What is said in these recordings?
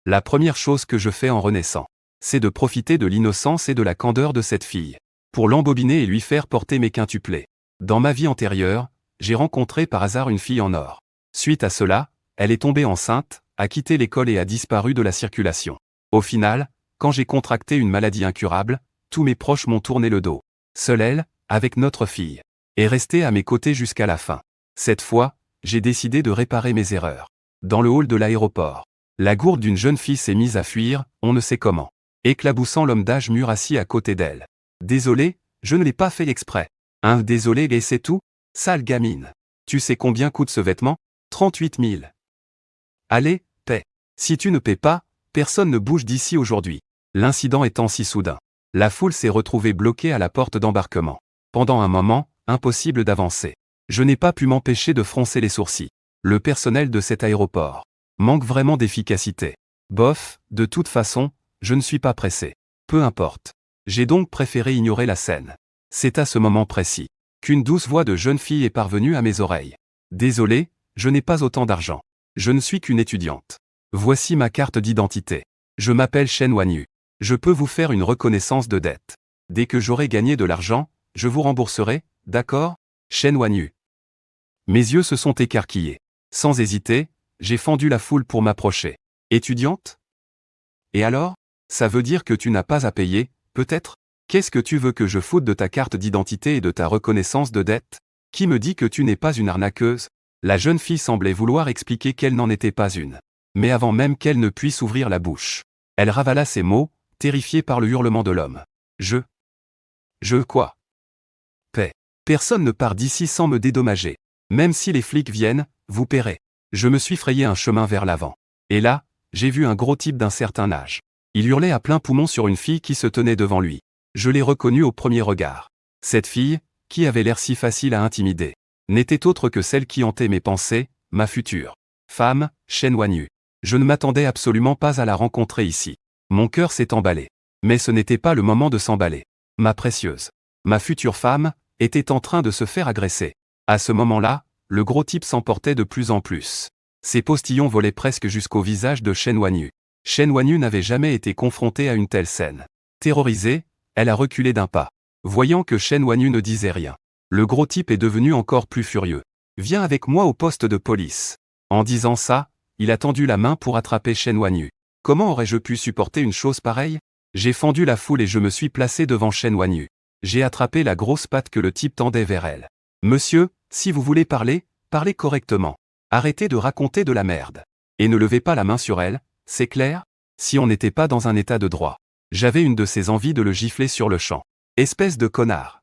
La première chose que je fais en renaissant, c'est de profiter de l'innocence et de la candeur de cette fille, pour l'embobiner et lui faire porter mes quintuplés. Dans ma vie antérieure, j'ai rencontré par hasard une fille en or. Suite à cela, elle est tombée enceinte, a quitté l'école et a disparu de la circulation. Au final, quand j'ai contracté une maladie incurable, tous mes proches m'ont tourné le dos. Seule elle, avec notre fille, est restée à mes côtés jusqu'à la fin. Cette fois, j'ai décidé de réparer mes erreurs. Dans le hall de l'aéroport, la gourde d'une jeune fille s'est mise à fuir, on ne sait comment, éclaboussant l'homme d'âge mûr assis à côté d'elle. Désolé, je ne l'ai pas fait exprès. Désolé et c'est tout? Sale gamine. Tu sais combien coûte ce vêtement? 38 000. Allez, paie. Si tu ne paies pas, personne ne bouge d'ici aujourd'hui. L'incident étant si soudain, la foule s'est retrouvée bloquée à la porte d'embarquement. Pendant un moment, impossible d'avancer. Je n'ai pas pu m'empêcher de froncer les sourcils. Le personnel de cet aéroport manque vraiment d'efficacité. Bof, de toute façon, je ne suis pas pressé. Peu importe. J'ai donc préféré ignorer la scène. C'est à ce moment précis qu'une douce voix de jeune fille est parvenue à mes oreilles. Désolé, je n'ai pas autant d'argent. Je ne suis qu'une étudiante. Voici ma carte d'identité. Je m'appelle Shen Wanyu. Je peux vous faire une reconnaissance de dette. Dès que j'aurai gagné de l'argent, je vous rembourserai, d'accord? Shen Wanyu. Mes yeux se sont écarquillés. Sans hésiter, j'ai fendu la foule pour m'approcher. Étudiante? Et alors? Ça veut dire que tu n'as pas à payer, peut-être? Qu'est-ce que tu veux que je foute de ta carte d'identité et de ta reconnaissance de dette? Qui me dit que tu n'es pas une arnaqueuse? La jeune fille semblait vouloir expliquer qu'elle n'en était pas une. Mais avant même qu'elle ne puisse ouvrir la bouche, elle ravala ces mots, terrifiée par le hurlement de l'homme. Je quoi? Paix. Personne ne part d'ici sans me dédommager. Même si les flics viennent, vous paierez. Je me suis frayé un chemin vers l'avant. Et là, j'ai vu un gros type d'un certain âge. Il hurlait à plein poumon sur une fille qui se tenait devant lui. Je l'ai reconnue au premier regard. Cette fille, qui avait l'air si facile à intimider, n'était autre que celle qui hantait mes pensées, ma future femme, Shen Wanyu. Je ne m'attendais absolument pas à la rencontrer ici. Mon cœur s'est emballé. Mais ce n'était pas le moment de s'emballer. Ma précieuse, ma future femme, était en train de se faire agresser. À ce moment-là, le gros type s'emportait de plus en plus. Ses postillons volaient presque jusqu'au visage de Shen Wanyu. Shen Wanyu n'avait jamais été confrontée à une telle scène. Terrorisée, elle a reculé d'un pas. Voyant que Shen Wanyu ne disait rien, le gros type est devenu encore plus furieux. Viens avec moi au poste de police. En disant ça, il a tendu la main pour attraper Shen Wanyu. Comment aurais-je pu supporter une chose pareille? J'ai fendu la foule et je me suis placé devant Shen Wanyu. J'ai attrapé la grosse patte que le type tendait vers elle. Monsieur, si vous voulez parler, parlez correctement. Arrêtez de raconter de la merde. Et ne levez pas la main sur elle, c'est clair? Si on n'était pas dans un état de droit. J'avais une de ces envies de le gifler sur le champ. Espèce de connard.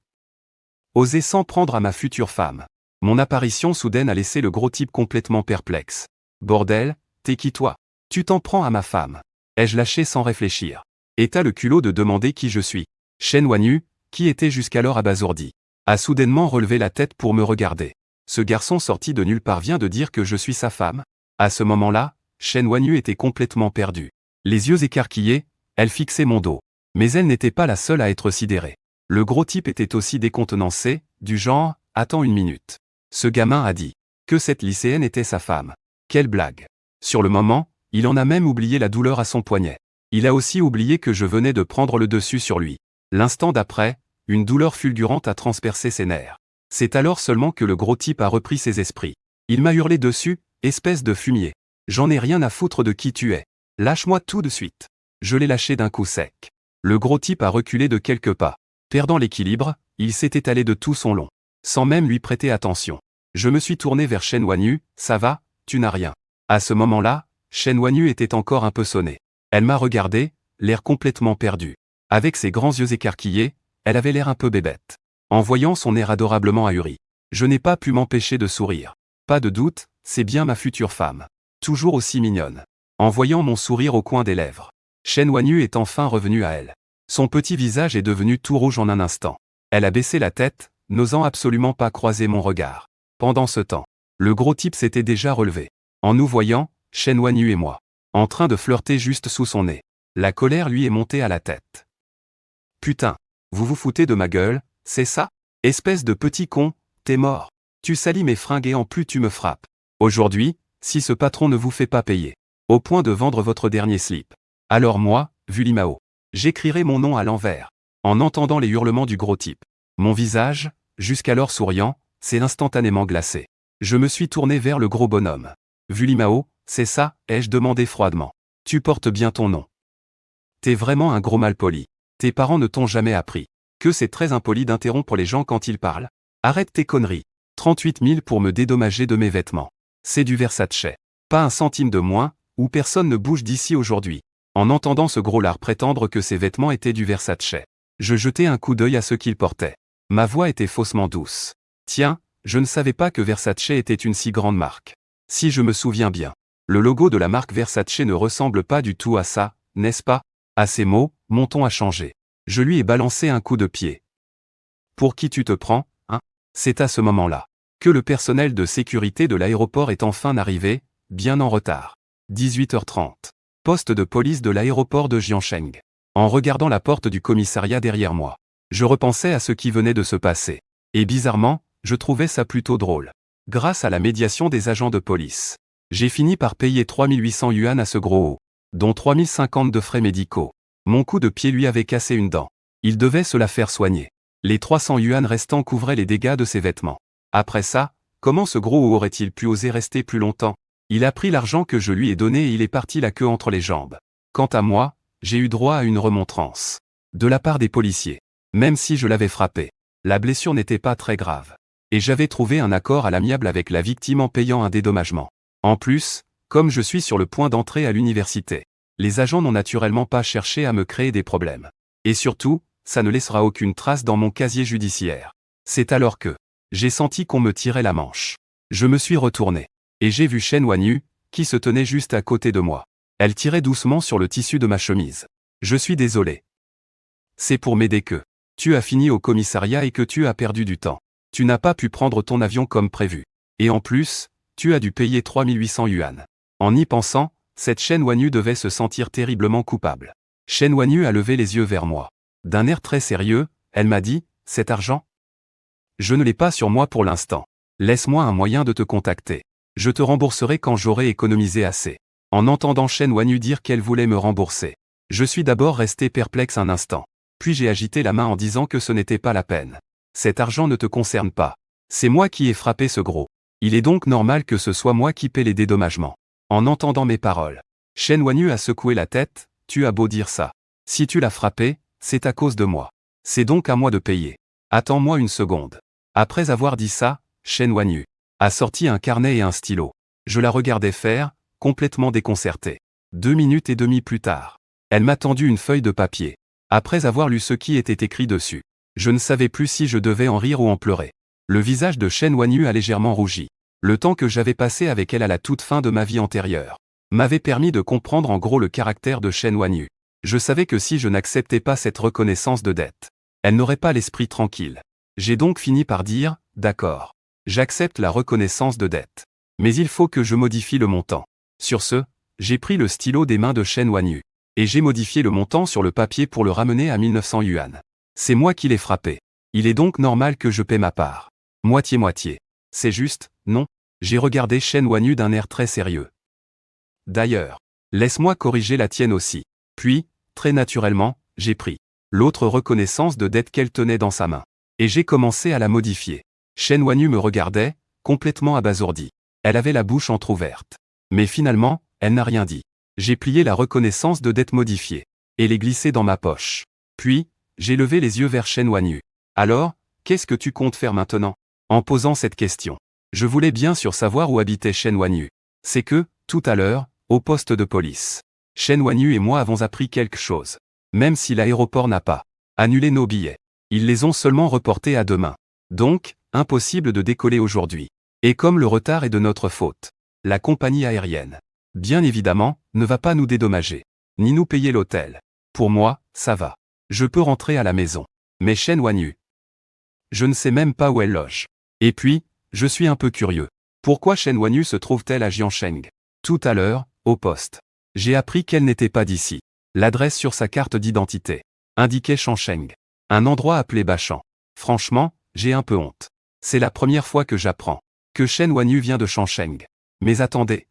Oser s'en prendre à ma future femme. Mon apparition soudaine a laissé le gros type complètement perplexe. Bordel, t'es qui toi? Tu t'en prends à ma femme. Ai-je lâché sans réfléchir? Et t'as le culot de demander qui je suis. Shen Wanyu, qui était jusqu'alors abasourdi, a soudainement relevé la tête pour me regarder. Ce garçon sorti de nulle part vient de dire que je suis sa femme? À ce moment-là, Shen Wanyu était complètement perdue. Les yeux écarquillés, elle fixait mon dos. Mais elle n'était pas la seule à être sidérée. Le gros type était aussi décontenancé, du genre, attends une minute. Ce gamin a dit que cette lycéenne était sa femme. Quelle blague. Sur le moment, il en a même oublié la douleur à son poignet. Il a aussi oublié que je venais de prendre le dessus sur lui. L'instant d'après, une douleur fulgurante a transpercé ses nerfs. C'est alors seulement que le gros type a repris ses esprits. Il m'a hurlé dessus, espèce de fumier. J'en ai rien à foutre de qui tu es. Lâche-moi tout de suite. Je l'ai lâché d'un coup sec. Le gros type a reculé de quelques pas. Perdant l'équilibre, il s'est étalé de tout son long. Sans même lui prêter attention. Je me suis tourné vers Shen Wanyu, ça va, tu n'as rien. À ce moment-là, Shen Wanyu était encore un peu sonnée. Elle m'a regardé, l'air complètement perdu. Avec ses grands yeux écarquillés, elle avait l'air un peu bébête. En voyant son air adorablement ahuri, je n'ai pas pu m'empêcher de sourire. Pas de doute, c'est bien ma future femme. Toujours aussi mignonne. En voyant mon sourire au coin des lèvres, Shen Wanyu est enfin revenue à elle. Son petit visage est devenu tout rouge en un instant. Elle a baissé la tête, n'osant absolument pas croiser mon regard. Pendant ce temps, le gros type s'était déjà relevé. En nous voyant, Shen Wanyu et moi, en train de flirter juste sous son nez. La colère lui est montée à la tête. Putain, vous vous foutez de ma gueule, c'est ça? Espèce de petit con, t'es mort. Tu salis mes fringues et en plus tu me frappes. Aujourd'hui, si ce patron ne vous fait pas payer. Au point de vendre votre dernier slip. Alors moi, Vulimao, j'écrirai mon nom à l'envers. En entendant les hurlements du gros type, mon visage, jusqu'alors souriant, s'est instantanément glacé. Je me suis tourné vers le gros bonhomme. Vulimao, c'est ça, ai-je demandé froidement. Tu portes bien ton nom. T'es vraiment un gros malpoli. Tes parents ne t'ont jamais appris que c'est très impoli d'interrompre les gens quand ils parlent. Arrête tes conneries. 38 000 pour me dédommager de mes vêtements. C'est du Versace. Pas un centime de moins, ou personne ne bouge d'ici aujourd'hui. En entendant ce gros lard prétendre que ses vêtements étaient du Versace, je jetai un coup d'œil à ce qu'il portait. Ma voix était faussement douce. Tiens, je ne savais pas que Versace était une si grande marque. Si je me souviens bien, le logo de la marque Versace ne ressemble pas du tout à ça, n'est-ce pas? À ces mots, mon ton a changé. Je lui ai balancé un coup de pied. Pour qui tu te prends, hein? C'est à ce moment-là que le personnel de sécurité de l'aéroport est enfin arrivé, bien en retard. 18h30. Poste de police de l'aéroport de Jiangsheng. En regardant la porte du commissariat derrière moi, je repensais à ce qui venait de se passer. Et bizarrement, je trouvais ça plutôt drôle. Grâce à la médiation des agents de police, j'ai fini par payer 3800 yuan à ce gros haut, dont 3050 de frais médicaux. Mon coup de pied lui avait cassé une dent. Il devait se la faire soigner. Les 300 yuan restants couvraient les dégâts de ses vêtements. Après ça, comment ce gros haut aurait-il pu oser rester plus longtemps? Il a pris l'argent que je lui ai donné et il est parti la queue entre les jambes. Quant à moi, j'ai eu droit à une remontrance. De la part des policiers. Même si je l'avais frappé, la blessure n'était pas très grave. Et j'avais trouvé un accord à l'amiable avec la victime en payant un dédommagement. En plus, comme je suis sur le point d'entrer à l'université, les agents n'ont naturellement pas cherché à me créer des problèmes. Et surtout, ça ne laissera aucune trace dans mon casier judiciaire. C'est alors que j'ai senti qu'on me tirait la manche. Je me suis retourné. Et j'ai vu Chen Wanyu, qui se tenait juste à côté de moi. Elle tirait doucement sur le tissu de ma chemise. Je suis désolé. C'est pour m'aider que tu as fini au commissariat et que tu as perdu du temps. Tu n'as pas pu prendre ton avion comme prévu. Et en plus, tu as dû payer 3800 yuan. En y pensant, cette Chen Wanyu devait se sentir terriblement coupable. Chen Wanyu a levé les yeux vers moi. D'un air très sérieux, elle m'a dit, « Cet argent ? Je ne l'ai pas sur moi pour l'instant. Laisse-moi un moyen de te contacter. Je te rembourserai quand j'aurai économisé assez. » En entendant Chen Wanyu dire qu'elle voulait me rembourser, je suis d'abord resté perplexe un instant. Puis j'ai agité la main en disant que ce n'était pas la peine. Cet argent ne te concerne pas. C'est moi qui ai frappé ce gros. Il est donc normal que ce soit moi qui paie les dédommagements. En entendant mes paroles, Chen Wanyu a secoué la tête, tu as beau dire ça. Si tu l'as frappé, c'est à cause de moi. C'est donc à moi de payer. Attends-moi une seconde. Après avoir dit ça, Chen Wanyu a sorti un carnet et un stylo. Je la regardais faire, complètement déconcertée. 2 minutes et demie plus tard, elle m'a tendu une feuille de papier. Après avoir lu ce qui était écrit dessus, je ne savais plus si je devais en rire ou en pleurer. Le visage de Chen Wanyu a légèrement rougi. Le temps que j'avais passé avec elle à la toute fin de ma vie antérieure m'avait permis de comprendre en gros le caractère de Chen Wanyu. Je savais que si je n'acceptais pas cette reconnaissance de dette, elle n'aurait pas l'esprit tranquille. J'ai donc fini par dire, d'accord, j'accepte la reconnaissance de dette. Mais il faut que je modifie le montant. Sur ce, j'ai pris le stylo des mains de Chen Wanyu. Et j'ai modifié le montant sur le papier pour le ramener à 1900 yuan. C'est moi qui l'ai frappé. Il est donc normal que je paie ma part. Moitié-moitié. C'est juste, non? J'ai regardé Chen Wanyu d'un air très sérieux. D'ailleurs, laisse-moi corriger la tienne aussi. Puis, très naturellement, j'ai pris l'autre reconnaissance de dette qu'elle tenait dans sa main. Et j'ai commencé à la modifier. Chen Wanyu me regardait, complètement abasourdi. Elle avait la bouche entr'ouverte. Mais finalement, elle n'a rien dit. J'ai plié la reconnaissance de dette modifiée et l'ai glissée dans ma poche. Puis, j'ai levé les yeux vers Chen Wanyu. Alors, qu'est-ce que tu comptes faire maintenant? En posant cette question, je voulais bien sûr savoir où habitait Chen Wanyu. C'est que, tout à l'heure, au poste de police, Chen Wanyu et moi avons appris quelque chose. Même si l'aéroport n'a pas annulé nos billets, ils les ont seulement reportés à demain. Donc, impossible de décoller aujourd'hui. Et comme le retard est de notre faute, la compagnie aérienne, bien évidemment, ne va pas nous dédommager, ni nous payer l'hôtel. Pour moi, ça va. Je peux rentrer à la maison. Mais Chen Wanyu, je ne sais même pas où elle loge. Et puis, je suis un peu curieux. Pourquoi Chen Wanyu se trouve-t-elle à Jiangsheng? Tout à l'heure, au poste, j'ai appris qu'elle n'était pas d'ici. L'adresse sur sa carte d'identité indiquait Changcheng, un endroit appelé Bachan. Franchement, j'ai un peu honte. C'est la première fois que j'apprends que Chen Wanyu vient de Changcheng. Mais attendez.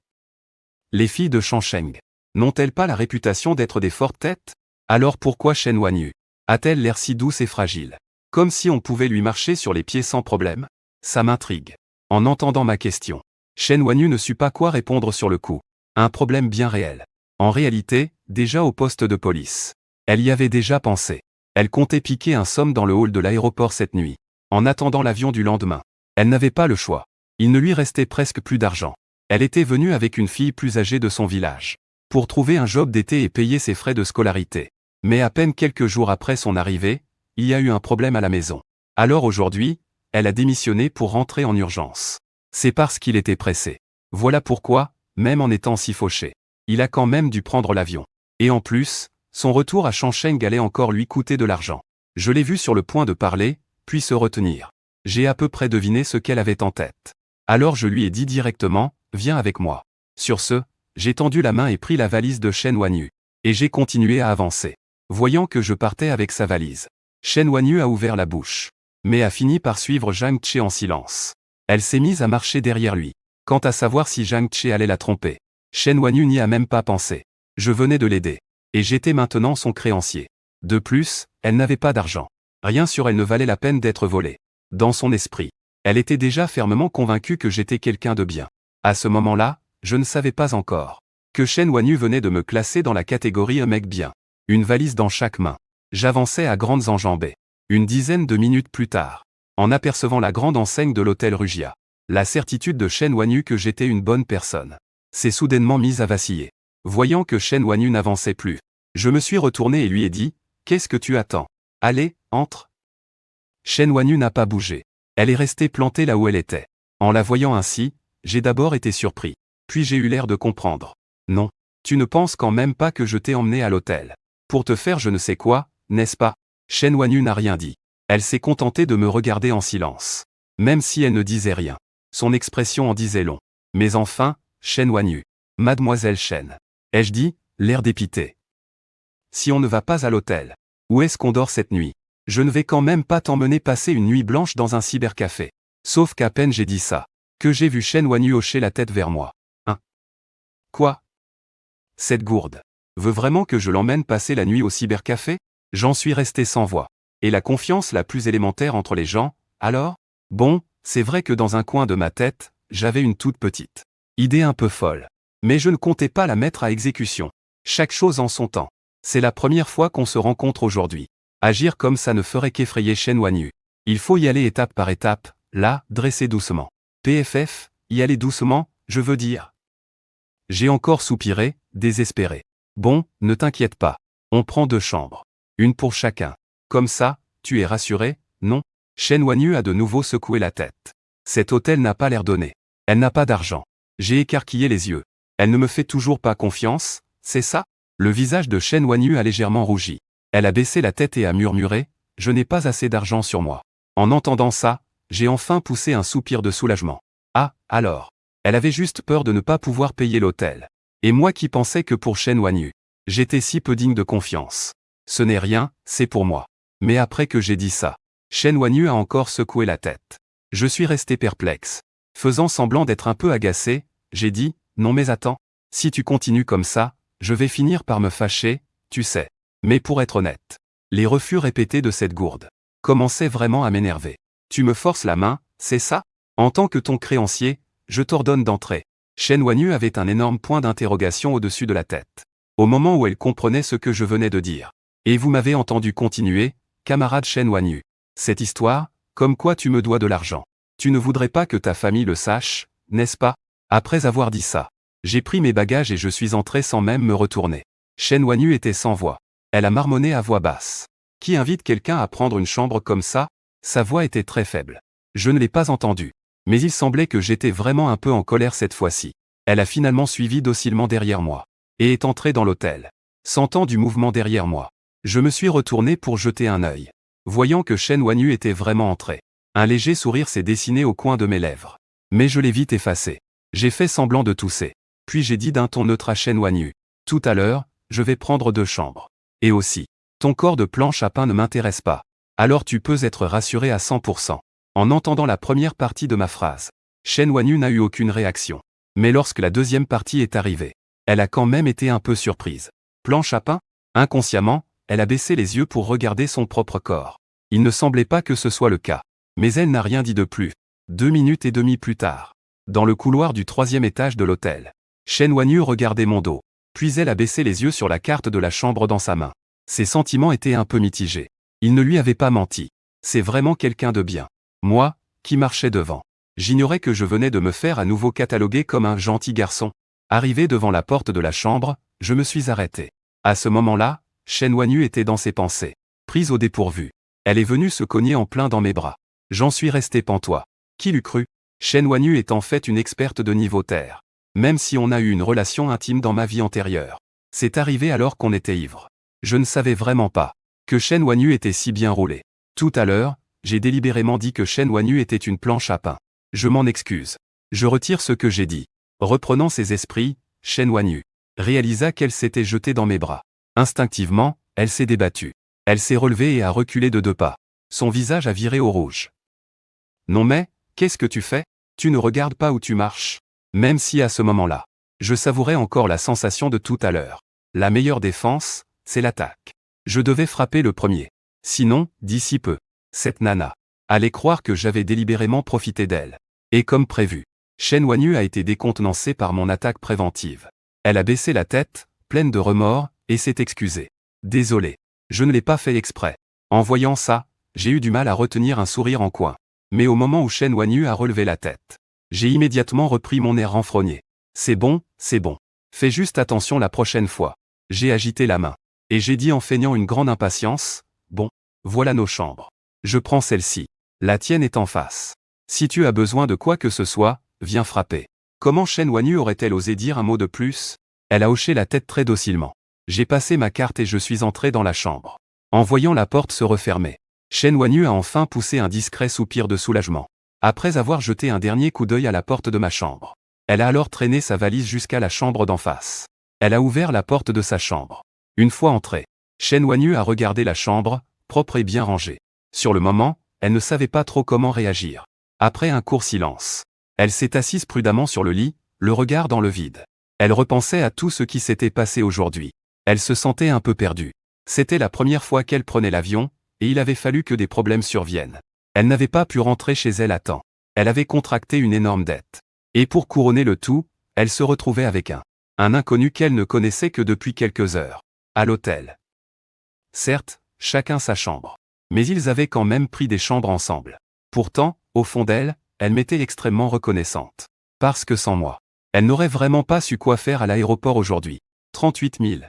Les filles de Shangsheng n'ont-elles pas la réputation d'être des fortes têtes? Alors pourquoi Shen Wanyu a-t-elle l'air si douce et fragile? Comme si on pouvait lui marcher sur les pieds sans problème? Ça m'intrigue. En entendant ma question, Shen Wanyu ne sut pas quoi répondre sur le coup. Un problème bien réel. En réalité, déjà au poste de police. Elle y avait déjà pensé. Elle comptait piquer un somme dans le hall de l'aéroport cette nuit. En attendant l'avion du lendemain. Elle n'avait pas le choix. Il ne lui restait presque plus d'argent. Elle était venue avec une fille plus âgée de son village. Pour trouver un job d'été et payer ses frais de scolarité. Mais à peine quelques jours après son arrivée, il y a eu un problème à la maison. Alors aujourd'hui, elle a démissionné pour rentrer en urgence. C'est parce qu'il était pressé. Voilà pourquoi, même en étant si fauché, il a quand même dû prendre l'avion. Et en plus, son retour à Shangsheng allait encore lui coûter de l'argent. Je l'ai vu sur le point de parler, puis se retenir. J'ai à peu près deviné ce qu'elle avait en tête. Alors je lui ai dit directement, viens avec moi. Sur ce, j'ai tendu la main et pris la valise de Shen Wanyu. Et j'ai continué à avancer. Voyant que je partais avec sa valise, Shen Wanyu a ouvert la bouche. Mais a fini par suivre Zhang Che en silence. Elle s'est mise à marcher derrière lui. Quant à savoir si Zhang Che allait la tromper, Shen Wanyu n'y a même pas pensé. Je venais de l'aider. Et j'étais maintenant son créancier. De plus, elle n'avait pas d'argent. Rien sur elle ne valait la peine d'être volée. Dans son esprit, elle était déjà fermement convaincue que j'étais quelqu'un de bien. À ce moment-là, je ne savais pas encore que Shen Wanyu venait de me classer dans la catégorie un mec bien. Une valise dans chaque main. J'avançais à grandes enjambées. Une dizaine de minutes plus tard, en apercevant la grande enseigne de l'hôtel Rugia, la certitude de Shen Wanyu que j'étais une bonne personne s'est soudainement mise à vaciller. Voyant que Shen Wanyu n'avançait plus, je me suis retourné et lui ai dit, « Qu'est-ce que tu attends? Allez, entre !» Shen Wanyu n'a pas bougé. Elle est restée plantée là où elle était. En la voyant ainsi, j'ai d'abord été surpris. Puis j'ai eu l'air de comprendre. Non, tu ne penses quand même pas que je t'ai emmené à l'hôtel pour te faire je ne sais quoi, n'est-ce pas? Shen Wanyu n'a rien dit. Elle s'est contentée de me regarder en silence. Même si elle ne disait rien. Son expression en disait long. Mais enfin, Shen Wanyu. Mademoiselle Shen. Ai-je dit, l'air dépité. Si on ne va pas à l'hôtel, où est-ce qu'on dort cette nuit? Je ne vais quand même pas t'emmener passer une nuit blanche dans un cybercafé. Sauf qu'à peine j'ai dit ça, que j'ai vu Shen Wanyu hocher la tête vers moi. Hein? Quoi? Cette gourde veut vraiment que je l'emmène passer la nuit au cybercafé? J'en suis resté sans voix. Et la confiance la plus élémentaire entre les gens, alors? Bon, c'est vrai que dans un coin de ma tête, j'avais une toute petite idée un peu folle. Mais je ne comptais pas la mettre à exécution. Chaque chose en son temps. C'est la première fois qu'on se rencontre aujourd'hui. Agir comme ça ne ferait qu'effrayer Shen Wanyu. Il faut y aller étape par étape, là, dresser doucement. PFF, y aller doucement, je veux dire. J'ai encore soupiré, désespéré. Bon, ne t'inquiète pas. On prend 2 chambres. Une pour chacun. Comme ça, tu es rassuré, non? Shen Wanyu a de nouveau secoué la tête. Cet hôtel n'a pas l'air donné. Elle n'a pas d'argent. J'ai écarquillé les yeux. Elle ne me fait toujours pas confiance, c'est ça? Le visage de Shen Wanyu a légèrement rougi. Elle a baissé la tête et a murmuré, « Je n'ai pas assez d'argent sur moi. » En entendant ça, j'ai enfin poussé un soupir de soulagement. Ah, alors. Elle avait juste peur de ne pas pouvoir payer l'hôtel. Et moi qui pensais que pour Shen Wanyu, j'étais si peu digne de confiance. Ce n'est rien, c'est pour moi. Mais après que j'ai dit ça, Shen Wanyu a encore secoué la tête. Je suis resté perplexe. Faisant semblant d'être un peu agacé, j'ai dit, non mais attends, si tu continues comme ça, je vais finir par me fâcher, tu sais. Mais pour être honnête, les refus répétés de cette gourde commençaient vraiment à m'énerver. Tu me forces la main, c'est ça? En tant que ton créancier, je t'ordonne d'entrer. Shen Wanyu avait un énorme point d'interrogation au-dessus de la tête. Au moment où elle comprenait ce que je venais de dire. Et vous m'avez entendu continuer, camarade Shen Wanyu. Cette histoire, comme quoi tu me dois de l'argent. Tu ne voudrais pas que ta famille le sache, n'est-ce pas? Après avoir dit ça, j'ai pris mes bagages et je suis entré sans même me retourner. Shen Wanyu était sans voix. Elle a marmonné à voix basse. Qui invite quelqu'un à prendre une chambre comme ça? Sa voix était très faible. Je ne l'ai pas entendue. Mais il semblait que j'étais vraiment un peu en colère cette fois-ci. Elle a finalement suivi docilement derrière moi. Et est entrée dans l'hôtel. Sentant du mouvement derrière moi, je me suis retourné pour jeter un œil. Voyant que Shen Wanyu était vraiment entrée. Un léger sourire s'est dessiné au coin de mes lèvres. Mais je l'ai vite effacé. J'ai fait semblant de tousser. Puis j'ai dit d'un ton neutre à Shen Wanyu. Tout à l'heure, je vais prendre 2 chambres. Et aussi, ton corps de planche à pain ne m'intéresse pas. Alors tu peux être rassuré à 100%. En entendant la première partie de ma phrase, Shen Wanyu n'a eu aucune réaction. Mais lorsque la deuxième partie est arrivée, Elle a quand même été un peu surprise. Planche à pain? Inconsciemment, elle a baissé les yeux pour regarder son propre corps. Il ne semblait pas que ce soit le cas. Mais elle n'a rien dit de plus. 2 minutes et demie plus tard. Dans le couloir du 3e étage de l'hôtel. Shen Wanyu regardait mon dos. Puis elle a baissé les yeux sur la carte de la chambre dans sa main. Ses sentiments étaient un peu mitigés. Il ne lui avait pas menti. C'est vraiment quelqu'un de bien. Moi, qui marchais devant. J'ignorais que je venais de me faire à nouveau cataloguer comme un gentil garçon. Arrivé devant la porte de la chambre, je me suis arrêté. À ce moment-là, Shen Wanyu était dans ses pensées. Prise au dépourvu. Elle est venue se cogner en plein dans mes bras. J'en suis resté pantois. Qui l'eût cru? Shen Wanyu est en fait une experte de niveau terre. Même si on a eu une relation intime dans ma vie antérieure. C'est arrivé alors qu'on était ivre. Je ne savais vraiment pas que Shen Wanyu était si bien roulé. Tout à l'heure, j'ai délibérément dit que Shen Wanyu était une planche à pain. Je m'en excuse. Je retire ce que j'ai dit. Reprenant ses esprits, Shen Wanyu réalisa qu'elle s'était jetée dans mes bras. Instinctivement, elle s'est débattue. Elle s'est relevée et a reculé de 2 pas. Son visage a viré au rouge. Non mais, qu'est-ce que tu fais? Tu ne regardes pas où tu marches. Même si à ce moment-là, je savourais encore la sensation de tout à l'heure. La meilleure défense, c'est l'attaque. Je devais frapper le premier. Sinon, d'ici peu, cette nana allait croire que j'avais délibérément profité d'elle. Et comme prévu, Shen Wanyu a été décontenancée par mon attaque préventive. Elle a baissé la tête, pleine de remords, et s'est excusée. Désolé, je ne l'ai pas fait exprès. En voyant ça, j'ai eu du mal à retenir un sourire en coin. Mais au moment où Shen Wanyu a relevé la tête, j'ai immédiatement repris mon air renfrogné. C'est bon, c'est bon. Fais juste attention la prochaine fois. J'ai agité la main. Et j'ai dit en feignant une grande impatience, bon, voilà nos chambres. Je prends celle-ci. La tienne est en face. Si tu as besoin de quoi que ce soit, viens frapper. Comment Shen Wanyu aurait-elle osé dire un mot de plus? Elle a hoché la tête très docilement. J'ai passé ma carte et je suis entré dans la chambre. En voyant la porte se refermer, Shen Wanyu a enfin poussé un discret soupir de soulagement. Après avoir jeté un dernier coup d'œil à la porte de ma chambre, elle a alors traîné sa valise jusqu'à la chambre d'en face. Elle a ouvert la porte de sa chambre. Une fois entrée, Shen Wanyu a regardé la chambre, propre et bien rangée. Sur le moment, elle ne savait pas trop comment réagir. Après un court silence, elle s'est assise prudemment sur le lit, le regard dans le vide. Elle repensait à tout ce qui s'était passé aujourd'hui. Elle se sentait un peu perdue. C'était la première fois qu'elle prenait l'avion, et il avait fallu que des problèmes surviennent. Elle n'avait pas pu rentrer chez elle à temps. Elle avait contracté une énorme dette. Et pour couronner le tout, elle se retrouvait avec un inconnu qu'elle ne connaissait que depuis quelques heures. À l'hôtel. Certes, chacun sa chambre. Mais ils avaient quand même pris des chambres ensemble. Pourtant, au fond d'elle, elle m'était extrêmement reconnaissante. Parce que sans moi, elle n'aurait vraiment pas su quoi faire à l'aéroport aujourd'hui. 38 000.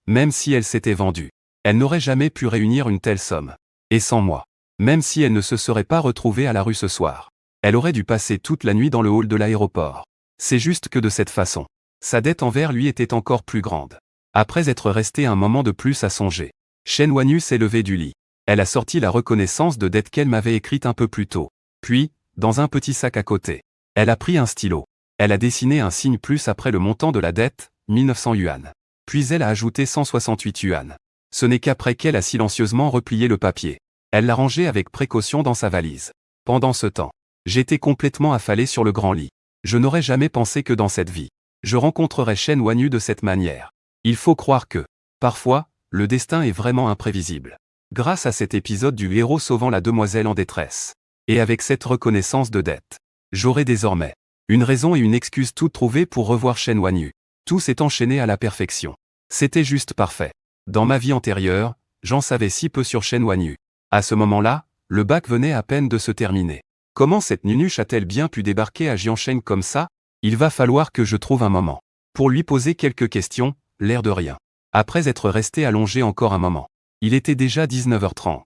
Même si elle s'était vendue, elle n'aurait jamais pu réunir une telle somme. Et sans moi, même si elle ne se serait pas retrouvée à la rue ce soir, elle aurait dû passer toute la nuit dans le hall de l'aéroport. C'est juste que de cette façon, sa dette envers lui était encore plus grande. Après être restée un moment de plus à songer, Shen Wanyu s'est levée du lit. Elle a sorti la reconnaissance de dette qu'elle m'avait écrite un peu plus tôt. Puis, dans un petit sac à côté, elle a pris un stylo. Elle a dessiné un signe plus après le montant de la dette, 1900 yuan. Puis elle a ajouté 168 yuan. Ce n'est qu'après qu'elle a silencieusement replié le papier. Elle l'a rangé avec précaution dans sa valise. Pendant ce temps, j'étais complètement affalé sur le grand lit. Je n'aurais jamais pensé que dans cette vie, je rencontrerais Shen Wanyu de cette manière. Il faut croire que, parfois, le destin est vraiment imprévisible. Grâce à cet épisode du héros sauvant la demoiselle en détresse, et avec cette reconnaissance de dette, j'aurai désormais une raison et une excuse toutes trouvées pour revoir Shen Wanyu. Tout s'est enchaîné à la perfection. C'était juste parfait. Dans ma vie antérieure, j'en savais si peu sur Shen Wanyu. À ce moment-là, le bac venait à peine de se terminer. Comment cette nunuche a-t-elle bien pu débarquer à Jianshen comme ça? Il va falloir que je trouve un moment pour lui poser quelques questions, l'air de rien. Après être resté allongé encore un moment, il était déjà 19h30.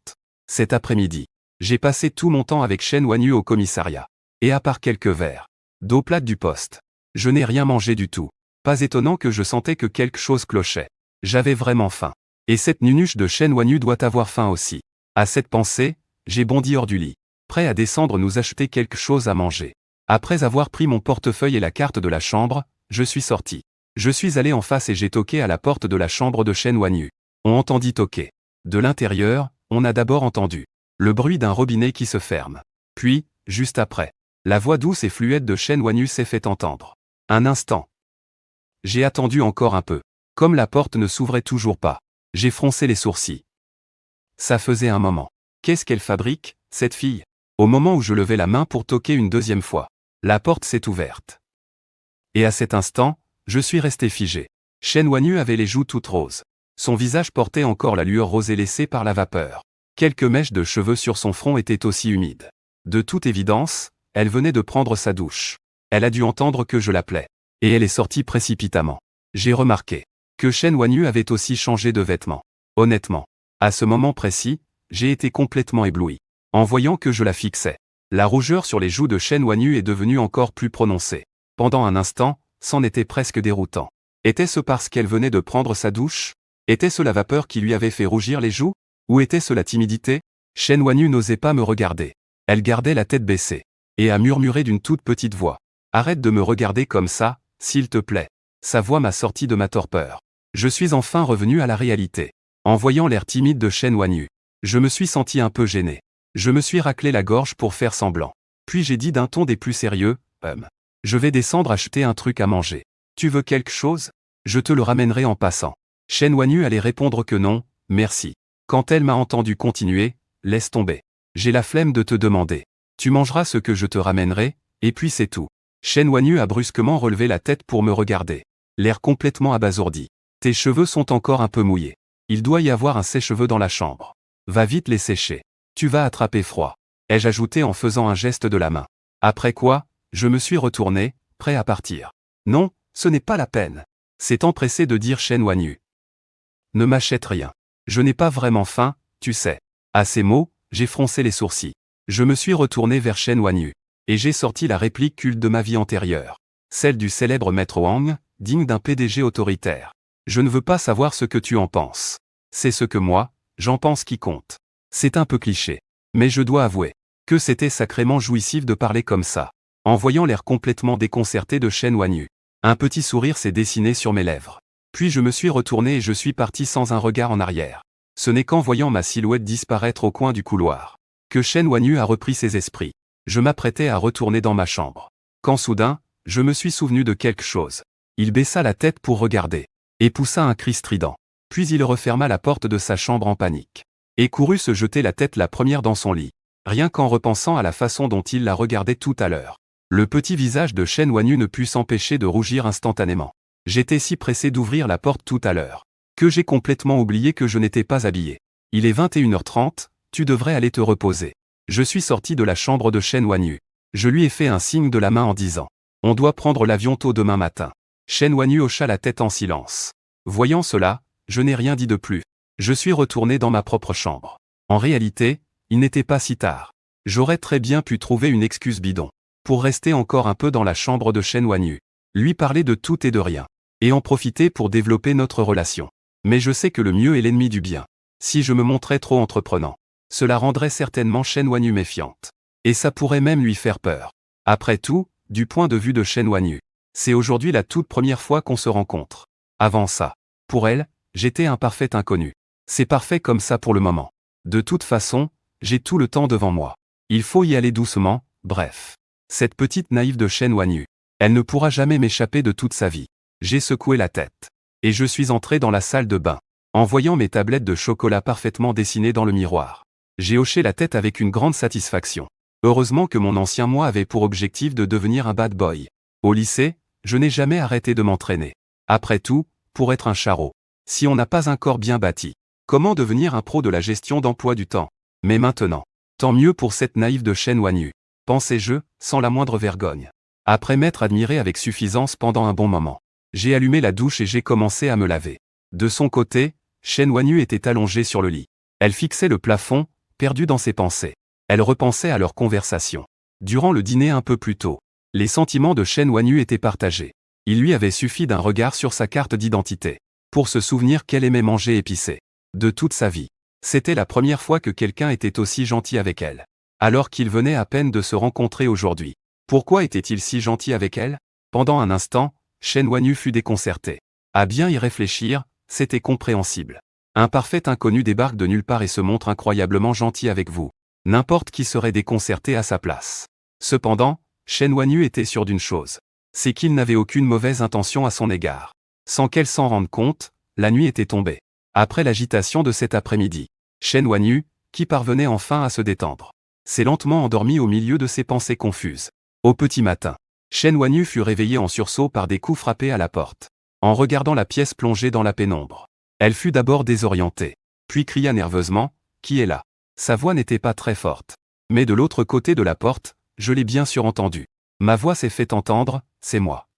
Cet après-midi, j'ai passé tout mon temps avec Shen Wanyu au commissariat. Et à part quelques verres d'eau plate du poste, je n'ai rien mangé du tout. Pas étonnant que je sentais que quelque chose clochait. J'avais vraiment faim. Et cette nunuche de Shen Wanyu doit avoir faim aussi. À cette pensée, j'ai bondi hors du lit, prêt à descendre nous acheter quelque chose à manger. Après avoir pris mon portefeuille et la carte de la chambre, je suis sorti. Je suis allé en face et j'ai toqué à la porte de la chambre de Shen Wanyu. On entendit toquer. De l'intérieur, on a d'abord entendu le bruit d'un robinet qui se ferme. Puis, juste après, la voix douce et fluette de Shen Wanyu s'est fait entendre. Un instant. J'ai attendu encore un peu. Comme la porte ne s'ouvrait toujours pas, j'ai froncé les sourcils. Ça faisait un moment. Qu'est-ce qu'elle fabrique, cette fille? Au moment où je levais la main pour toquer une deuxième fois, la porte s'est ouverte. Et à cet instant, je suis resté figé. Chen Wanyu avait les joues toutes roses. Son visage portait encore la lueur rosée laissée par la vapeur. Quelques mèches de cheveux sur son front étaient aussi humides. De toute évidence, elle venait de prendre sa douche. Elle a dû entendre que je l'appelais. Et elle est sortie précipitamment. J'ai remarqué que Chen Wanyu avait aussi changé de vêtements. Honnêtement, à ce moment précis, j'ai été complètement ébloui. En voyant que je la fixais, la rougeur sur les joues de Chen Wanyu est devenue encore plus prononcée. Pendant un instant, c'en était presque déroutant. Était-ce parce qu'elle venait de prendre sa douche? Était-ce la vapeur qui lui avait fait rougir les joues? Ou était-ce la timidité? Chen Wanyu n'osait pas me regarder. Elle gardait la tête baissée. Et a murmuré d'une toute petite voix. « Arrête de me regarder comme ça, s'il te plaît. » Sa voix m'a sorti de ma torpeur. Je suis enfin revenu à la réalité. En voyant l'air timide de Chen Wanyu, je me suis senti un peu gêné. Je me suis raclé la gorge pour faire semblant. Puis j'ai dit d'un ton des plus sérieux, « Je vais descendre acheter un truc à manger. Tu veux quelque chose? Je te le ramènerai en passant. » Chen Wanyu allait répondre que non, merci. Quand elle m'a entendu continuer, « Laisse tomber. J'ai la flemme de te demander. Tu mangeras ce que je te ramènerai, et puis c'est tout. » Chen Wanyu a brusquement relevé la tête pour me regarder. L'air complètement abasourdi. « Tes cheveux sont encore un peu mouillés. Il doit y avoir un sèche-cheveux dans la chambre. Va vite les sécher. Tu vas attraper froid. » ai-je ajouté en faisant un geste de la main. Après quoi, je me suis retourné, prêt à partir. « Non, ce n'est pas la peine. » s'est empressé de dire Chen Wanyu. « Ne m'achète rien. Je n'ai pas vraiment faim, tu sais. » À ces mots, j'ai froncé les sourcils. Je me suis retourné vers Chen Wanyu. Et j'ai sorti la réplique culte de ma vie antérieure. Celle du célèbre maître Wang, digne d'un PDG autoritaire. Je ne veux pas savoir ce que tu en penses. C'est ce que moi, j'en pense qui compte. C'est un peu cliché. Mais je dois avouer que c'était sacrément jouissif de parler comme ça. En voyant l'air complètement déconcerté de Chen Wanyu, un petit sourire s'est dessiné sur mes lèvres. Puis je me suis retourné et je suis parti sans un regard en arrière. Ce n'est qu'en voyant ma silhouette disparaître au coin du couloir que Chen Wanyu a repris ses esprits. Je m'apprêtais à retourner dans ma chambre. Quand soudain, je me suis souvenu de quelque chose. Il baissa la tête pour regarder, et poussa un cri strident. Puis il referma la porte de sa chambre en panique, et courut se jeter la tête la première dans son lit. Rien qu'en repensant à la façon dont il la regardait tout à l'heure, le petit visage de Chen Wanyu ne put s'empêcher de rougir instantanément. J'étais si pressé d'ouvrir la porte tout à l'heure, que j'ai complètement oublié que je n'étais pas habillé. Il est 21h30, tu devrais aller te reposer. Je suis sorti de la chambre de Chen Wanyu. Je lui ai fait un signe de la main en disant « On doit prendre l'avion tôt demain matin ». Chen Wanyu hocha la tête en silence. Voyant cela, je n'ai rien dit de plus. Je suis retourné dans ma propre chambre. En réalité, il n'était pas si tard. J'aurais très bien pu trouver une excuse bidon pour rester encore un peu dans la chambre de Chen Wanyu, lui parler de tout et de rien, et en profiter pour développer notre relation. Mais je sais que le mieux est l'ennemi du bien. Si je me montrais trop entreprenant, cela rendrait certainement Chen Wanyu méfiante. Et ça pourrait même lui faire peur. Après tout, du point de vue de Chen Wanyu, c'est aujourd'hui la toute première fois qu'on se rencontre. Avant ça, pour elle, j'étais un parfait inconnu. C'est parfait comme ça pour le moment. De toute façon, j'ai tout le temps devant moi. Il faut y aller doucement, bref. Cette petite naïve de Chen Wanyu, elle ne pourra jamais m'échapper de toute sa vie. J'ai secoué la tête. Et je suis entré dans la salle de bain, en voyant mes tablettes de chocolat parfaitement dessinées dans le miroir. J'ai hoché la tête avec une grande satisfaction. Heureusement que mon ancien moi avait pour objectif de devenir un bad boy. Au lycée, je n'ai jamais arrêté de m'entraîner. Après tout, pour être un charreau, si on n'a pas un corps bien bâti, comment devenir un pro de la gestion d'emploi du temps? Mais maintenant, tant mieux pour cette naïve de Chen Wanyu, pensais-je, sans la moindre vergogne. Après m'être admiré avec suffisance pendant un bon moment, j'ai allumé la douche et j'ai commencé à me laver. De son côté, Chen Wanyu était allongée sur le lit. Elle fixait le plafond, perdue dans ses pensées. Elle repensait à leur conversation. Durant le dîner un peu plus tôt, les sentiments de Chen Wanyu étaient partagés. Il lui avait suffi d'un regard sur sa carte d'identité pour se souvenir qu'elle aimait manger épicé. De toute sa vie, c'était la première fois que quelqu'un était aussi gentil avec elle. Alors qu'ils venaient à peine de se rencontrer aujourd'hui. Pourquoi était-il si gentil avec elle? Pendant un instant, Chen Wanyu fut déconcerté. À bien y réfléchir, c'était compréhensible. Un parfait inconnu débarque de nulle part et se montre incroyablement gentil avec vous. N'importe qui serait déconcerté à sa place. Cependant, Chen Wanyu était sûr d'une chose. c'est qu'il n'avait aucune mauvaise intention à son égard. Sans qu'elle s'en rende compte, la nuit était tombée. Après l'agitation de cet après-midi, Shen Wanyu, qui parvenait enfin à se détendre, s'est lentement endormi au milieu de ses pensées confuses. Au petit matin, Shen Wanyu fut réveillée en sursaut par des coups frappés à la porte. En regardant la pièce plongée dans la pénombre, elle fut d'abord désorientée, puis cria nerveusement « Qui est là ?» Sa voix n'était pas très forte. Mais de l'autre côté de la porte, je l'ai bien sûr entendu. Ma voix s'est fait entendre, c'est moi.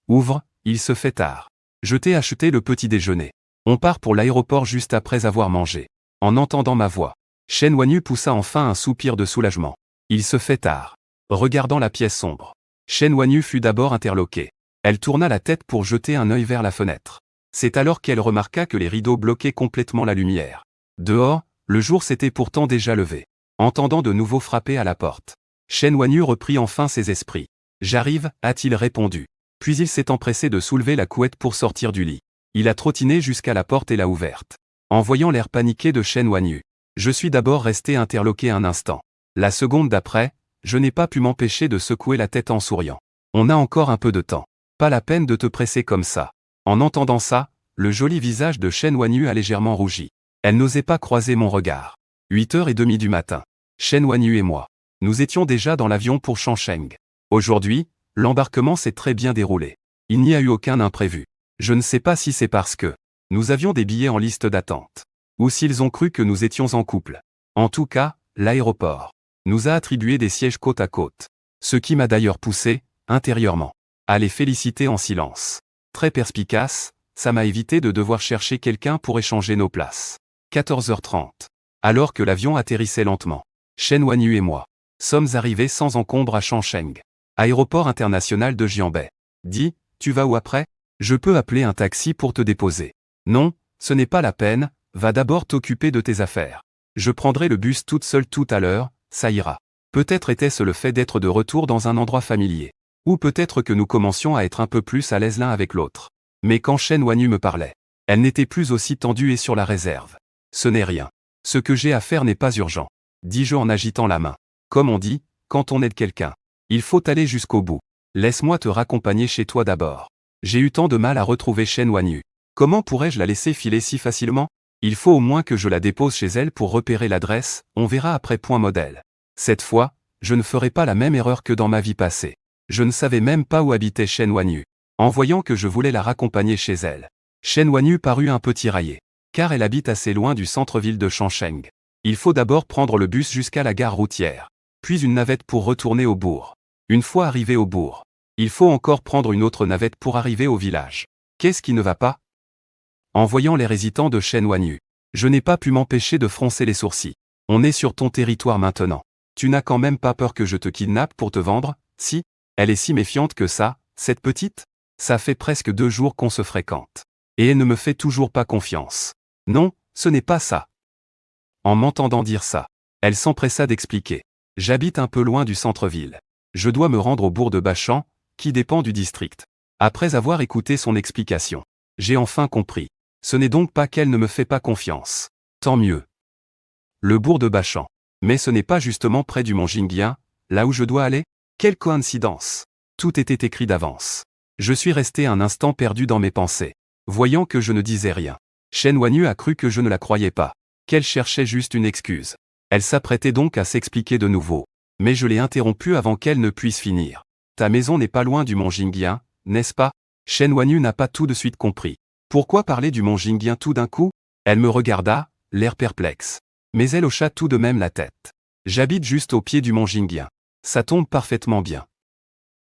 Ouvre, il se fait tard. Je t'ai acheté le petit déjeuner. On part pour l'aéroport juste après avoir mangé. En entendant ma voix, Shen Wanyu poussa enfin un soupir de soulagement. Il se fait tard. Regardant la pièce sombre, Shen Wanyu fut d'abord interloquée. Elle tourna la tête pour jeter un œil vers la fenêtre. C'est alors qu'elle remarqua que les rideaux bloquaient complètement la lumière. Dehors, le jour s'était pourtant déjà levé. Entendant de nouveau frapper à la porte, Shen Wanyu reprit enfin ses esprits. « J'arrive » a-t-il répondu. Puis il s'est empressé de soulever la couette pour sortir du lit. Il a trottiné jusqu'à la porte et l'a ouverte. En voyant l'air paniqué de Shen Wanyu, je suis d'abord resté interloqué un instant. La seconde d'après, je n'ai pas pu m'empêcher de secouer la tête en souriant. On a encore un peu de temps. Pas la peine de te presser comme ça. En entendant ça, le joli visage de Shen Wanyu a légèrement rougi. Elle n'osait pas croiser mon regard. 8h30 du matin. Shen Wanyu et moi. Nous étions déjà dans l'avion pour Changcheng. Aujourd'hui, l'embarquement s'est très bien déroulé. Il n'y a eu aucun imprévu. Je ne sais pas si c'est parce que nous avions des billets en liste d'attente, ou s'ils ont cru que nous étions en couple. En tout cas, l'aéroport nous a attribué des sièges côte à côte. Ce qui m'a d'ailleurs poussé, intérieurement, à les féliciter en silence. Très perspicace, ça m'a évité de devoir chercher quelqu'un pour échanger nos places. 14h30. Alors que l'avion atterrissait lentement, Shen Wanyu et moi sommes arrivés sans encombre à Changcheng, aéroport international de Jianbai. Dis, tu vas où après? Je peux appeler un taxi pour te déposer. Non, ce n'est pas la peine, va d'abord t'occuper de tes affaires. Je prendrai le bus toute seule tout à l'heure, ça ira. Peut-être était-ce le fait d'être de retour dans un endroit familier. Ou peut-être que nous commencions à être un peu plus à l'aise l'un avec l'autre. Mais quand Shen Wanyu me parlait, elle n'était plus aussi tendue et sur la réserve. Ce n'est rien. Ce que j'ai à faire n'est pas urgent, dis-je en agitant la main. Comme on dit, quand on aide quelqu'un, il faut aller jusqu'au bout. Laisse-moi te raccompagner chez toi d'abord. J'ai eu tant de mal à retrouver Shen Wanyu. Comment pourrais-je la laisser filer si facilement? Il faut au moins que je la dépose chez elle pour repérer l'adresse, on verra après point modèle. Cette fois, je ne ferai pas la même erreur que dans ma vie passée. Je ne savais même pas où habitait Shen Wanyu. En voyant que je voulais la raccompagner chez elle, Shen Wanyu parut un peu tiraillée, car elle habite assez loin du centre-ville de Changcheng. Il faut d'abord prendre le bus jusqu'à la gare routière, puis une navette pour retourner au bourg. Une fois arrivé au bourg, il faut encore prendre une autre navette pour arriver au village. Qu'est-ce qui ne va pas? En voyant l'air hésitant de Shen Wanyu, je n'ai pas pu m'empêcher de froncer les sourcils. On est sur ton territoire maintenant. Tu n'as quand même pas peur que je te kidnappe pour te vendre? Si, elle est si méfiante que ça, cette petite? Ça fait presque 2 jours qu'on se fréquente. Et elle ne me fait toujours pas confiance. Non, ce n'est pas ça. En m'entendant dire ça, elle s'empressa d'expliquer. J'habite un peu loin du centre-ville. Je dois me rendre au bourg de Bachan, qui dépend du district. Après avoir écouté son explication, j'ai enfin compris. Ce n'est donc pas qu'elle ne me fait pas confiance. Tant mieux. Le bourg de Bachan. Mais ce n'est pas justement près du mont Jingyan, là où je dois aller? Quelle coïncidence! Tout était écrit d'avance. Je suis resté un instant perdu dans mes pensées, voyant que je ne disais rien. Shen Wanyu a cru que je ne la croyais pas, qu'elle cherchait juste une excuse. Elle s'apprêtait donc à s'expliquer de nouveau. Mais je l'ai interrompue avant qu'elle ne puisse finir. Ta maison n'est pas loin du mont Jingyan, n'est-ce pas? Shen Wanyu n'a pas tout de suite compris. Pourquoi parler du mont Jingyan tout d'un coup? Elle me regarda, l'air perplexe. Mais elle hocha tout de même la tête. J'habite juste au pied du mont Jingyan. Ça tombe parfaitement bien.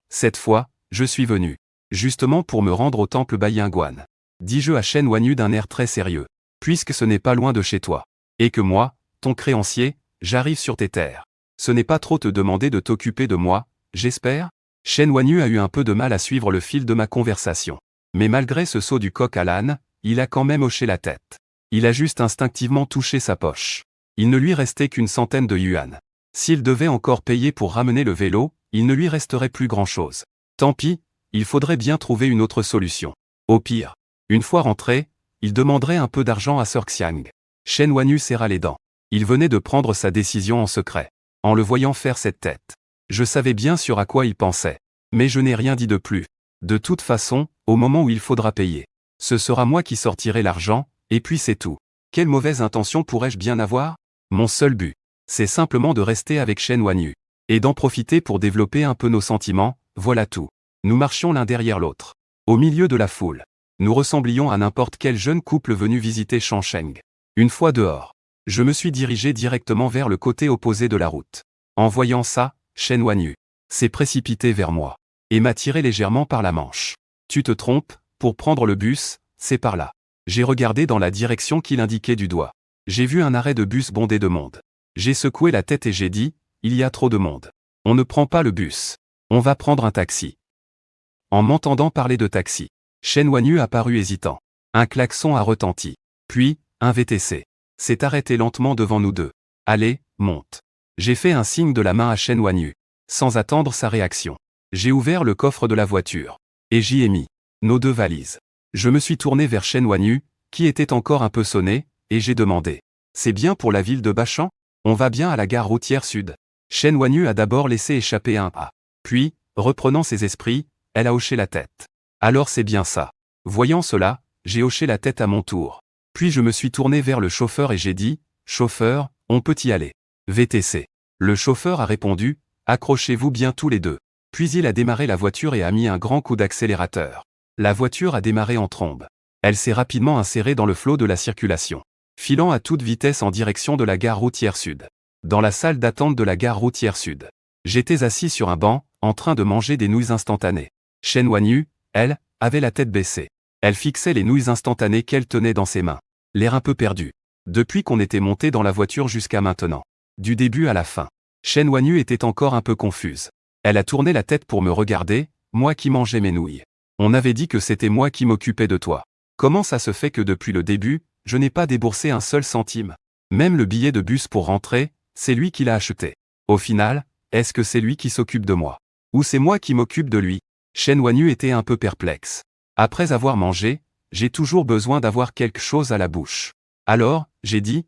Cette fois, je suis venu, justement pour me rendre au temple Baiyingguan. Dis-je à Shen Wanyu d'un air très sérieux. Puisque ce n'est pas loin de chez toi. Et que moi, ton créancier, j'arrive sur tes terres. Ce n'est pas trop te demander de t'occuper de moi, j'espère? Shen Wanyu a eu un peu de mal à suivre le fil de ma conversation. Mais malgré ce saut du coq à l'âne, il a quand même hoché la tête. Il a juste instinctivement touché sa poche. Il ne lui restait qu'une centaine de yuan. S'il devait encore payer pour ramener le vélo, il ne lui resterait plus grand-chose. Tant pis, il faudrait bien trouver une autre solution. Au pire, une fois rentré, il demanderait un peu d'argent à Sir Xiang. Shen Wanyu serra les dents. Il venait de prendre sa décision en secret. En le voyant faire cette tête, je savais bien sûr à quoi il pensait. Mais je n'ai rien dit de plus. De toute façon, au moment où il faudra payer, ce sera moi qui sortirai l'argent, et puis c'est tout. Quelle mauvaise intention pourrais-je bien avoir? Mon seul but, c'est simplement de rester avec Shen Wanyu. Et d'en profiter pour développer un peu nos sentiments, voilà tout. Nous marchions l'un derrière l'autre. Au milieu de la foule. Nous ressemblions à n'importe quel jeune couple venu visiter Changcheng. Une fois dehors, je me suis dirigé directement vers le côté opposé de la route. En voyant ça, Shen Wanyu s'est précipité vers moi et m'a tiré légèrement par la manche. Tu te trompes, pour prendre le bus, c'est par là. J'ai regardé dans la direction qu'il indiquait du doigt. J'ai vu un arrêt de bus bondé de monde. J'ai secoué la tête et j'ai dit, il y a trop de monde. On ne prend pas le bus. On va prendre un taxi. En m'entendant parler de taxi, Shen Wanyu a paru hésitant. Un klaxon a retenti. Puis, un VTC s'est arrêté lentement devant nous deux. Allez, monte. J'ai fait un signe de la main à Shen Wanyu, sans attendre sa réaction. J'ai ouvert le coffre de la voiture. Et j'y ai mis nos 2 valises. Je me suis tourné vers Shen Wanyu, qui était encore un peu sonné, et j'ai demandé. C'est bien pour la ville de Bachan? On va bien à la gare routière sud. Shen Wanyu a d'abord laissé échapper un A. Puis, reprenant ses esprits, elle a hoché la tête. Alors c'est bien ça. Voyant cela, j'ai hoché la tête à mon tour. Puis je me suis tourné vers le chauffeur et j'ai dit, chauffeur, on peut y aller. VTC. Le chauffeur a répondu, accrochez-vous bien tous les deux. Puis il a démarré la voiture et a mis un grand coup d'accélérateur. La voiture a démarré en trombe. Elle s'est rapidement insérée dans le flot de la circulation, filant à toute vitesse en direction de la gare routière sud. Dans la salle d'attente de la gare routière sud, j'étais assis sur un banc, en train de manger des nouilles instantanées. Shen Wanyu, elle, avait la tête baissée. Elle fixait les nouilles instantanées qu'elle tenait dans ses mains. L'air un peu perdu. Depuis qu'on était monté dans la voiture jusqu'à maintenant. Du début à la fin. Shen Wanyu était encore un peu confuse. Elle a tourné la tête pour me regarder, moi qui mangeais mes nouilles. On avait dit que c'était moi qui m'occupais de toi. Comment ça se fait que depuis le début, je n'ai pas déboursé un seul centime? Même le billet de bus pour rentrer, c'est lui qui l'a acheté. Au final, est-ce que c'est lui qui s'occupe de moi? Ou c'est moi qui m'occupe de lui? Shen Wanyu était un peu perplexe. Après avoir mangé, j'ai toujours besoin d'avoir quelque chose à la bouche. Alors, j'ai dit,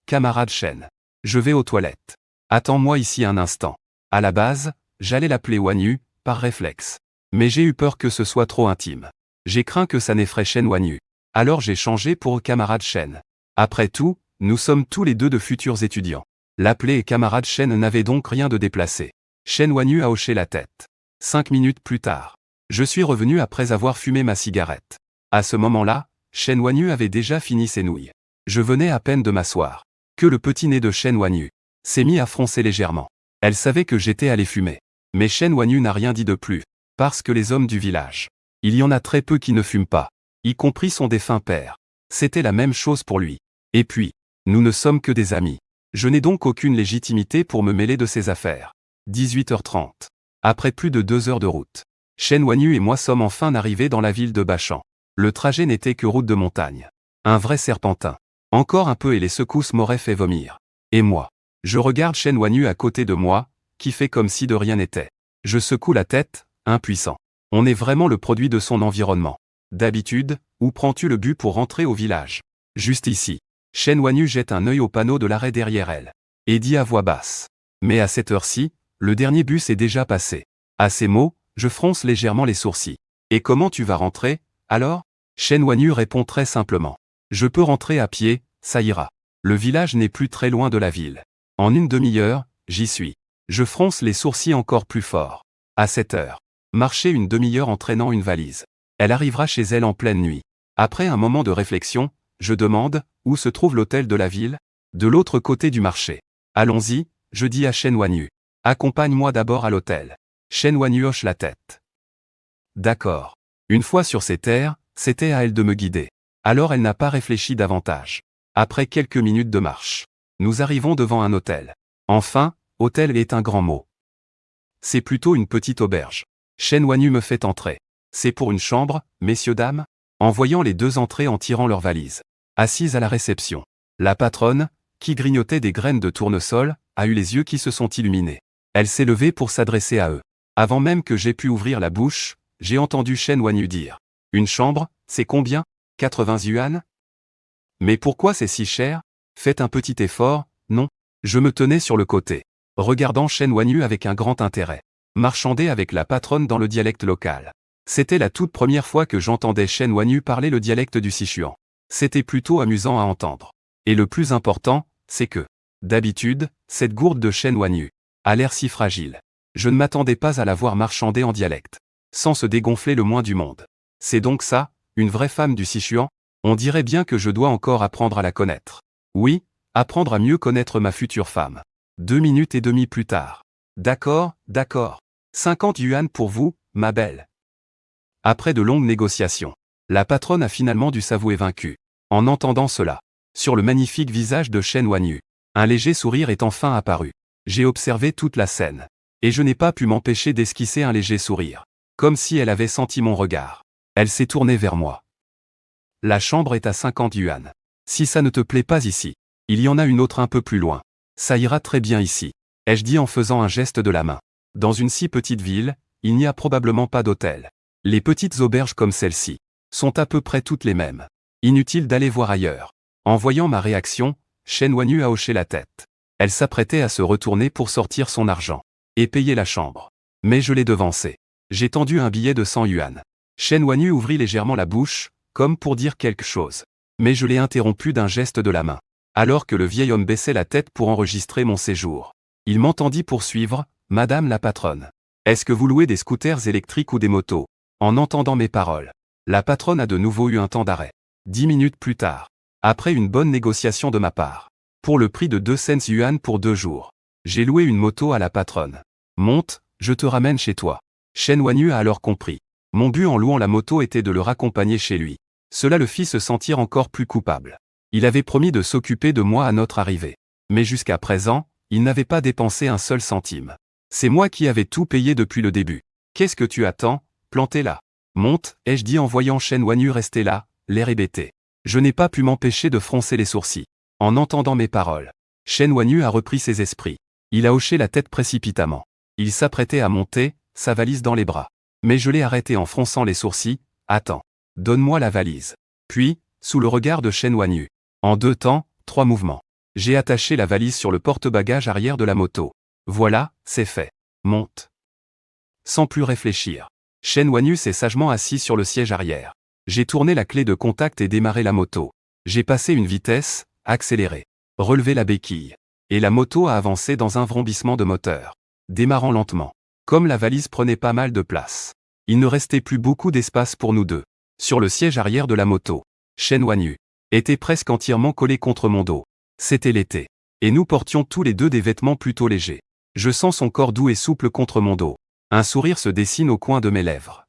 camarade Shen. Je vais aux toilettes. Attends-moi ici un instant. À la base, j'allais l'appeler Wanyu, par réflexe. Mais j'ai eu peur que ce soit trop intime. J'ai craint que ça n'effraie Shen Wanyu. Alors j'ai changé pour camarade Shen. Après tout, nous sommes tous les deux de futurs étudiants. L'appeler camarade Shen n'avait donc rien de déplacé. Shen Wanyu a hoché la tête. 5 minutes plus tard, je suis revenu après avoir fumé ma cigarette. À ce moment-là, Shen Wanyu avait déjà fini ses nouilles. Je venais à peine de m'asseoir. Que le petit nez de Shen Wanyu s'est mis à froncer légèrement. Elle savait que j'étais allé fumer. Mais Shen Wanyu n'a rien dit de plus. Parce que les hommes du village, il y en a très peu qui ne fument pas. Y compris son défunt père. C'était la même chose pour lui. Et puis, nous ne sommes que des amis. Je n'ai donc aucune légitimité pour me mêler de ses affaires. 18h30. Après plus de 2 heures de route, Shen Wanyu et moi sommes enfin arrivés dans la ville de Bachan. Le trajet n'était que route de montagne. Un vrai serpentin. Encore un peu et les secousses m'auraient fait vomir. Et moi, je regarde Shen Wanyu à côté de moi, qui fait comme si de rien n'était. Je secoue la tête, impuissant. On est vraiment le produit de son environnement. D'habitude, où prends-tu le bus pour rentrer au village? Juste ici. Shen Wanyu jette un œil au panneau de l'arrêt derrière elle. Et dit à voix basse. Mais à cette heure-ci, le dernier bus est déjà passé. À ces mots, je fronce légèrement les sourcils. Et comment tu vas rentrer, alors? Shen Wanyu répond très simplement. Je peux rentrer à pied, ça ira. Le village n'est plus très loin de la ville. En une demi-heure, j'y suis. Je fronce les sourcils encore plus fort. À 7 heures. Marcher une demi-heure en traînant une valise. Elle arrivera chez elle en pleine nuit. Après un moment de réflexion, je demande, où se trouve l'hôtel de la ville? De l'autre côté du marché. Allons-y, je dis à Shen Wanyu. Accompagne-moi d'abord à l'hôtel. Shen Wanyu hoche la tête. D'accord. Une fois sur ces terres, c'était à elle de me guider. Alors elle n'a pas réfléchi davantage. Après quelques minutes de marche, nous arrivons devant un hôtel. Enfin, hôtel est un grand mot. C'est plutôt une petite auberge. Shen Wanyu me fait entrer. C'est pour une chambre, messieurs dames? En voyant les deux entrer en tirant leurs valises. Assise à la réception. La patronne, qui grignotait des graines de tournesol, a eu les yeux qui se sont illuminés. Elle s'est levée pour s'adresser à eux. Avant même que j'aie pu ouvrir la bouche, j'ai entendu Shen Wanyu dire. Une chambre, c'est combien? 80 yuan? Mais pourquoi c'est si cher? Faites un petit effort, non? Je me tenais sur le côté, regardant Shen Wanyu avec un grand intérêt. marchander avec la patronne dans le dialecte local. C'était la toute première fois que j'entendais Chen Wanyu parler le dialecte du Sichuan. C'était plutôt amusant à entendre. Et le plus important, c'est que, d'habitude, cette gourde de Chen Wanyu a l'air si fragile. Je ne m'attendais pas à la voir marchander en dialecte, sans se dégonfler le moins du monde. C'est donc ça, une vraie femme du Sichuan? On dirait bien que je dois encore apprendre à la connaître. Oui, apprendre à mieux connaître ma future femme. 2 minutes et demie plus tard. D'accord, d'accord. 50 yuan pour vous, ma belle. Après de longues négociations, la patronne a finalement dû s'avouer vaincue. En entendant cela, sur le magnifique visage de Chen Wanyu, un léger sourire est enfin apparu. J'ai observé toute la scène. Et je n'ai pas pu m'empêcher d'esquisser un léger sourire. Comme si elle avait senti mon regard. Elle s'est tournée vers moi. La chambre est à 50 yuan. Si ça ne te plaît pas ici, il y en a une autre un peu plus loin. Ça ira très bien ici, ai-je dit en faisant un geste de la main. Dans une si petite ville, il n'y a probablement pas d'hôtel. Les petites auberges comme celle-ci sont à peu près toutes les mêmes. Inutile d'aller voir ailleurs. En voyant ma réaction, Chen Wanyu a hoché la tête. Elle s'apprêtait à se retourner pour sortir son argent et payer la chambre. Mais je l'ai devancée. J'ai tendu un billet de 100 yuan. Chen Wanyu ouvrit légèrement la bouche, comme pour dire quelque chose. Mais je l'ai interrompu d'un geste de la main. Alors que le vieil homme baissait la tête pour enregistrer mon séjour. Il m'entendit poursuivre, « Madame la patronne. Est-ce que vous louez des scooters électriques ou des motos ?» En entendant mes paroles, la patronne a de nouveau eu un temps d'arrêt. 10 minutes plus tard, après une bonne négociation de ma part, pour le prix de 2 cents yuan pour 2 jours, j'ai loué une moto à la patronne. « Monte, je te ramène chez toi. » Chen Wanyu a alors compris. Mon but en louant la moto était de le raccompagner chez lui. Cela le fit se sentir encore plus coupable. Il avait promis de s'occuper de moi à notre arrivée. Mais jusqu'à présent, il n'avait pas dépensé un seul centime. C'est moi qui avais tout payé depuis le début. Qu'est-ce que tu attends? Plantez là. Monte, ai-je dit en voyant Chen Wanyu rester là, l'air hébété. Je n'ai pas pu m'empêcher de froncer les sourcils. En entendant mes paroles, Chen Wanyu a repris ses esprits. Il a hoché la tête précipitamment. Il s'apprêtait à monter, sa valise dans les bras. Mais je l'ai arrêté en fronçant les sourcils. Attends. Donne-moi la valise. Puis, sous le regard de Chen Wanyu, en 2 temps, 3 mouvements, j'ai attaché la valise sur le porte-bagages arrière de la moto. Voilà, c'est fait. Monte. Sans plus réfléchir, Chen Wanyu s'est sagement assis sur le siège arrière. J'ai tourné la clé de contact et démarré la moto. J'ai passé une vitesse, accéléré, relevé la béquille. Et la moto a avancé dans un vrombissement de moteur, démarrant lentement. Comme la valise prenait pas mal de place, il ne restait plus beaucoup d'espace pour nous deux. Sur le siège arrière de la moto, Chen Wanyu était presque entièrement collé contre mon dos. C'était l'été. Et nous portions tous les deux des vêtements plutôt légers. Je sens son corps doux et souple contre mon dos. Un sourire se dessine au coin de mes lèvres.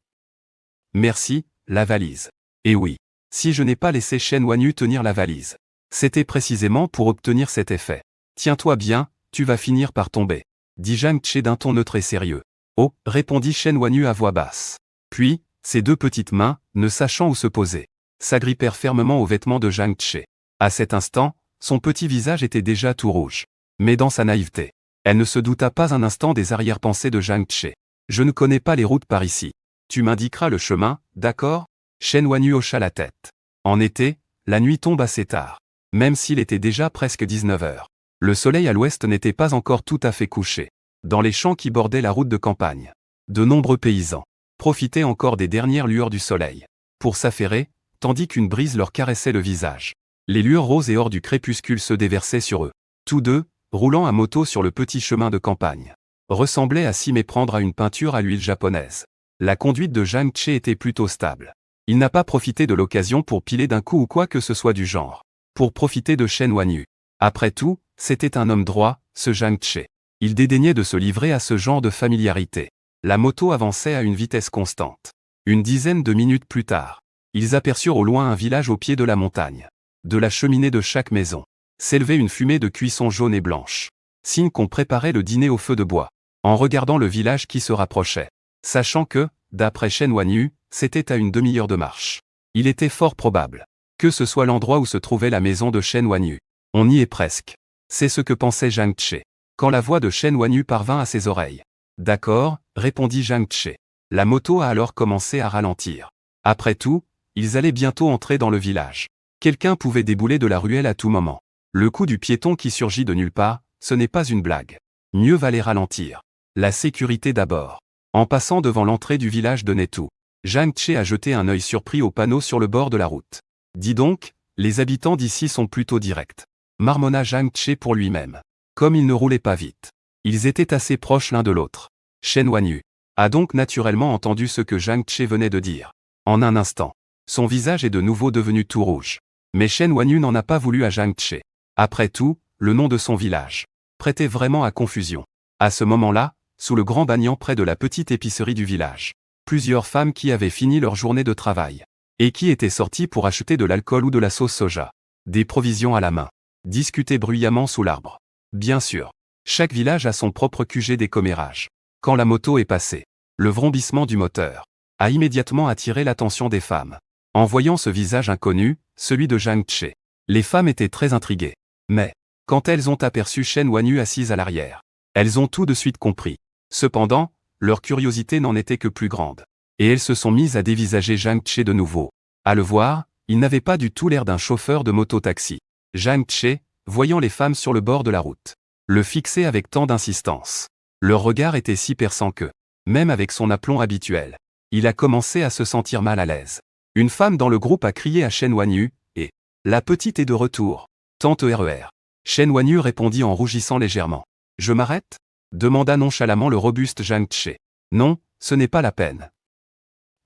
Merci, la valise. Et oui, si je n'ai pas laissé Chen Wanyu tenir la valise, c'était précisément pour obtenir cet effet. Tiens-toi bien, tu vas finir par tomber, dit Zhang Tche d'un ton neutre et sérieux. Oh, répondit Chen Wanyu à voix basse. Puis, ses 2 petites mains, ne sachant où se poser, s'agrippèrent fermement aux vêtements de Zhang Tche. À cet instant, son petit visage était déjà tout rouge. Mais dans sa naïveté, elle ne se douta pas un instant des arrière-pensées de Zhang Tche. Je ne connais pas les routes par ici. Tu m'indiqueras le chemin, d'accord? Chen Wanyu hocha la tête. En été, la nuit tombe assez tard. Même s'il était déjà presque 19 heures. Le soleil à l'ouest n'était pas encore tout à fait couché. Dans les champs qui bordaient la route de campagne, de nombreux paysans profitaient encore des dernières lueurs du soleil pour s'affairer, tandis qu'une brise leur caressait le visage. Les lueurs roses et or du crépuscule se déversaient sur eux. Tous deux, roulant à moto sur le petit chemin de campagne, ressemblaient à s'y méprendre à une peinture à l'huile japonaise. La conduite de Zhang Tche était plutôt stable. Il n'a pas profité de l'occasion pour piler d'un coup ou quoi que ce soit du genre. Pour profiter de Chen Wanyu. Après tout, c'était un homme droit, ce Zhang Tche. Il dédaignait de se livrer à ce genre de familiarité. La moto avançait à une vitesse constante. Une dizaine de minutes plus tard, ils aperçurent au loin un village au pied de la montagne. De la cheminée de chaque maison s'élevait une fumée de cuisson jaune et blanche. Signe qu'on préparait le dîner au feu de bois. En regardant le village qui se rapprochait, sachant que, d'après Chen Wanyu, c'était à une demi-heure de marche. Il était fort probable que ce soit l'endroit où se trouvait la maison de Chen Wanyu. On y est presque. C'est ce que pensait Zhang Tche, quand la voix de Chen Wanyu parvint à ses oreilles. D'accord, répondit Zhang Tche. La moto a alors commencé à ralentir. Après tout, ils allaient bientôt entrer dans le village. Quelqu'un pouvait débouler de la ruelle à tout moment. Le coup du piéton qui surgit de nulle part, ce n'est pas une blague. Mieux valait ralentir. La sécurité d'abord. En passant devant l'entrée du village de Netou, Zhang Che a jeté un œil surpris au panneau sur le bord de la route. Dis donc, les habitants d'ici sont plutôt directs. Marmonna Zhang Che pour lui-même. Comme ils ne roulaient pas vite. Ils étaient assez proches l'un de l'autre. Shen Wanyu a donc naturellement entendu ce que Zhang Che venait de dire. En un instant, son visage est de nouveau devenu tout rouge. Mais Shen Wanyu n'en a pas voulu à Zhang Che. Après tout, le nom de son village prêtait vraiment à confusion. À ce moment-là, sous le grand banyan près de la petite épicerie du village, plusieurs femmes qui avaient fini leur journée de travail et qui étaient sorties pour acheter de l'alcool ou de la sauce soja, des provisions à la main, discutaient bruyamment sous l'arbre. Bien sûr, chaque village a son propre QG des commérages. Quand la moto est passée, le vrombissement du moteur a immédiatement attiré l'attention des femmes. En voyant ce visage inconnu, celui de Zhang Che, les femmes étaient très intriguées. Mais, quand elles ont aperçu Shen Wanyu assise à l'arrière, elles ont tout de suite compris. Cependant, leur curiosité n'en était que plus grande. Et elles se sont mises à dévisager Zhang Che de nouveau. À le voir, il n'avait pas du tout l'air d'un chauffeur de moto-taxi. Zhang Che, voyant les femmes sur le bord de la route, le fixait avec tant d'insistance. Leur regard était si perçant que, même avec son aplomb habituel, il a commencé à se sentir mal à l'aise. Une femme dans le groupe a crié à Shen Wanyu, et « La petite est de retour. Tante RER. » Shen Wanyu répondit en rougissant légèrement. « Je m'arrête ?» demanda nonchalamment le robuste Zhang Che. « Non, ce n'est pas la peine. »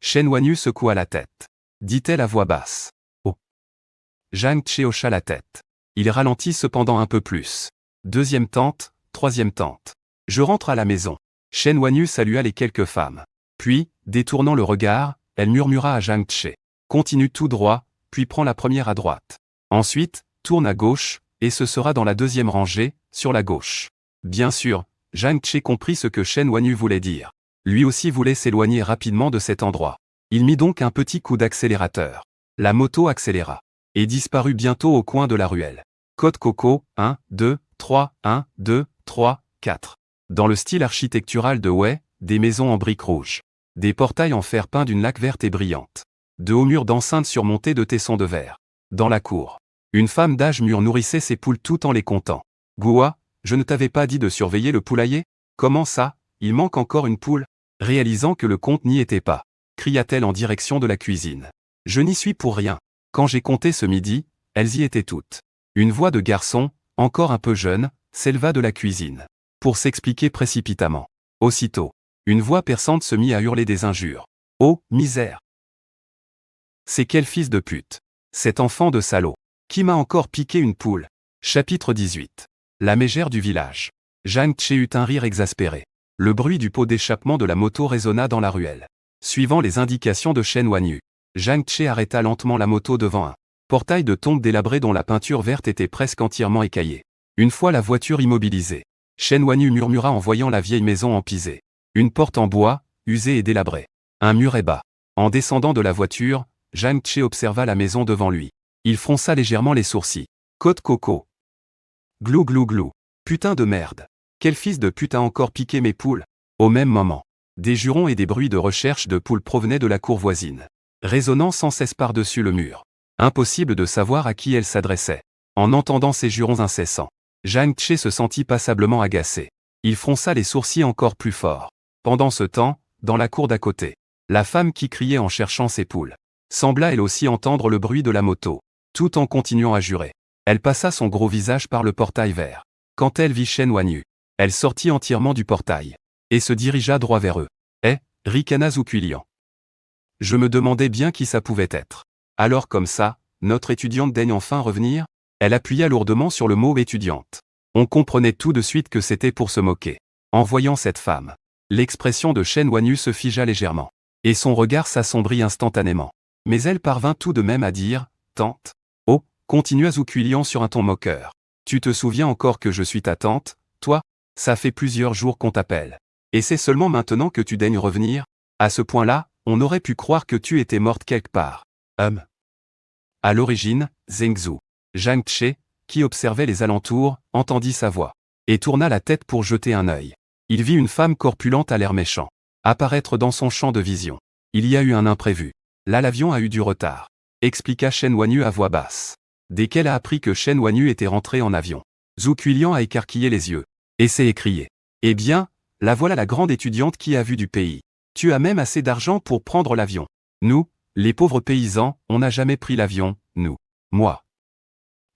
Shen Wanyu secoua la tête. Dit-elle à voix basse. « Oh !» Zhang Che hocha la tête. Il ralentit cependant un peu plus. Deuxième tente, troisième tente. « Je rentre à la maison. » Shen Wanyu salua les quelques femmes. Puis, détournant le regard, elle murmura à Zhang Che. « Continue tout droit, puis prends la première à droite. Ensuite, tourne à gauche, et ce sera dans la deuxième rangée, sur la gauche. » Bien sûr, Zhang Che comprit ce que Shen Wanyu voulait dire. Lui aussi voulait s'éloigner rapidement de cet endroit. Il mit donc un petit coup d'accélérateur. La moto accéléra. Et disparut bientôt au coin de la ruelle. Code Coco, 1, 2, 3, 1, 2, 3, 4. Dans le style architectural de Wei, des maisons en briques rouges. Des portails en fer peint d'une laque verte et brillante. De hauts murs d'enceinte surmontés de tessons de verre. Dans la cour, une femme d'âge mûr nourrissait ses poules tout en les comptant. « Goua, je ne t'avais pas dit de surveiller le poulailler ? Comment ça, il manque encore une poule ?» Réalisant que le compte n'y était pas, cria-t-elle en direction de la cuisine. « Je n'y suis pour rien. Quand j'ai compté ce midi, elles y étaient toutes. » Une voix de garçon, encore un peu jeune, s'éleva de la cuisine, pour s'expliquer précipitamment. Aussitôt, une voix perçante se mit à hurler des injures. « Oh, misère ! C'est quel fils de pute ! Cet enfant de salaud! Qui m'a encore piqué une poule ?» Chapitre 18. La mégère du village. Zhang Che eut un rire exaspéré. Le bruit du pot d'échappement de la moto résonna dans la ruelle. Suivant les indications de Shen Wanyu, Zhang Che arrêta lentement la moto devant un portail de tombe délabré dont la peinture verte était presque entièrement écaillée. Une fois la voiture immobilisée, Shen Wanyu murmura en voyant la vieille maison empisée. Une porte en bois, usée et délabrée. Un muret bas. En descendant de la voiture, Zhang Che observa la maison devant lui. Il fronça légèrement les sourcils. Côte Coco. Glou glou glou. Putain de merde. Quel fils de pute a encore piqué mes poules ? Au même moment, des jurons et des bruits de recherche de poules provenaient de la cour voisine, résonnant sans cesse par-dessus le mur. Impossible de savoir à qui elles s'adressaient. En entendant ces jurons incessants, Zhang Che se sentit passablement agacé. Il fronça les sourcils encore plus fort. Pendant ce temps, dans la cour d'à côté, la femme qui criait en cherchant ses poules sembla elle aussi entendre le bruit de la moto, tout en continuant à jurer. Elle passa son gros visage par le portail vert. Quand elle vit Shen Wanyu, elle sortit entièrement du portail et se dirigea droit vers eux. Ricana Zoukuilian. Je me demandais bien qui ça pouvait être. Alors comme ça, notre étudiante daigne enfin revenir ? Elle appuya lourdement sur le mot étudiante. On comprenait tout de suite que c'était pour se moquer. En voyant cette femme, l'expression de Shen Wanyu se figea légèrement, et son regard s'assombrit instantanément. Mais elle parvint tout de même à dire, « Tante ?» Oh, continua Zoukuilian sur un ton moqueur. « Tu te souviens encore que je suis ta tante, toi ? Ça fait plusieurs jours qu'on t'appelle. Et c'est seulement maintenant que tu daignes revenir ? À ce point-là, on aurait pu croire que tu étais morte quelque part. » À l'origine, Zhengzhou. Zhang Che, qui observait les alentours, entendit sa voix, et tourna la tête pour jeter un œil. Il vit une femme corpulente à l'air méchant apparaître dans son champ de vision. Il y a eu un imprévu. Là l'avion a eu du retard, expliqua Shen Wanyu à voix basse. Dès qu'elle a appris que Shen Wanyu était rentré en avion, Zoukuilian a écarquillé les yeux, et s'est écrié. Eh bien, La voilà la grande étudiante qui a vu du pays. Tu as même assez d'argent pour prendre l'avion. Nous, les pauvres paysans, on n'a jamais pris l'avion, nous. Moi.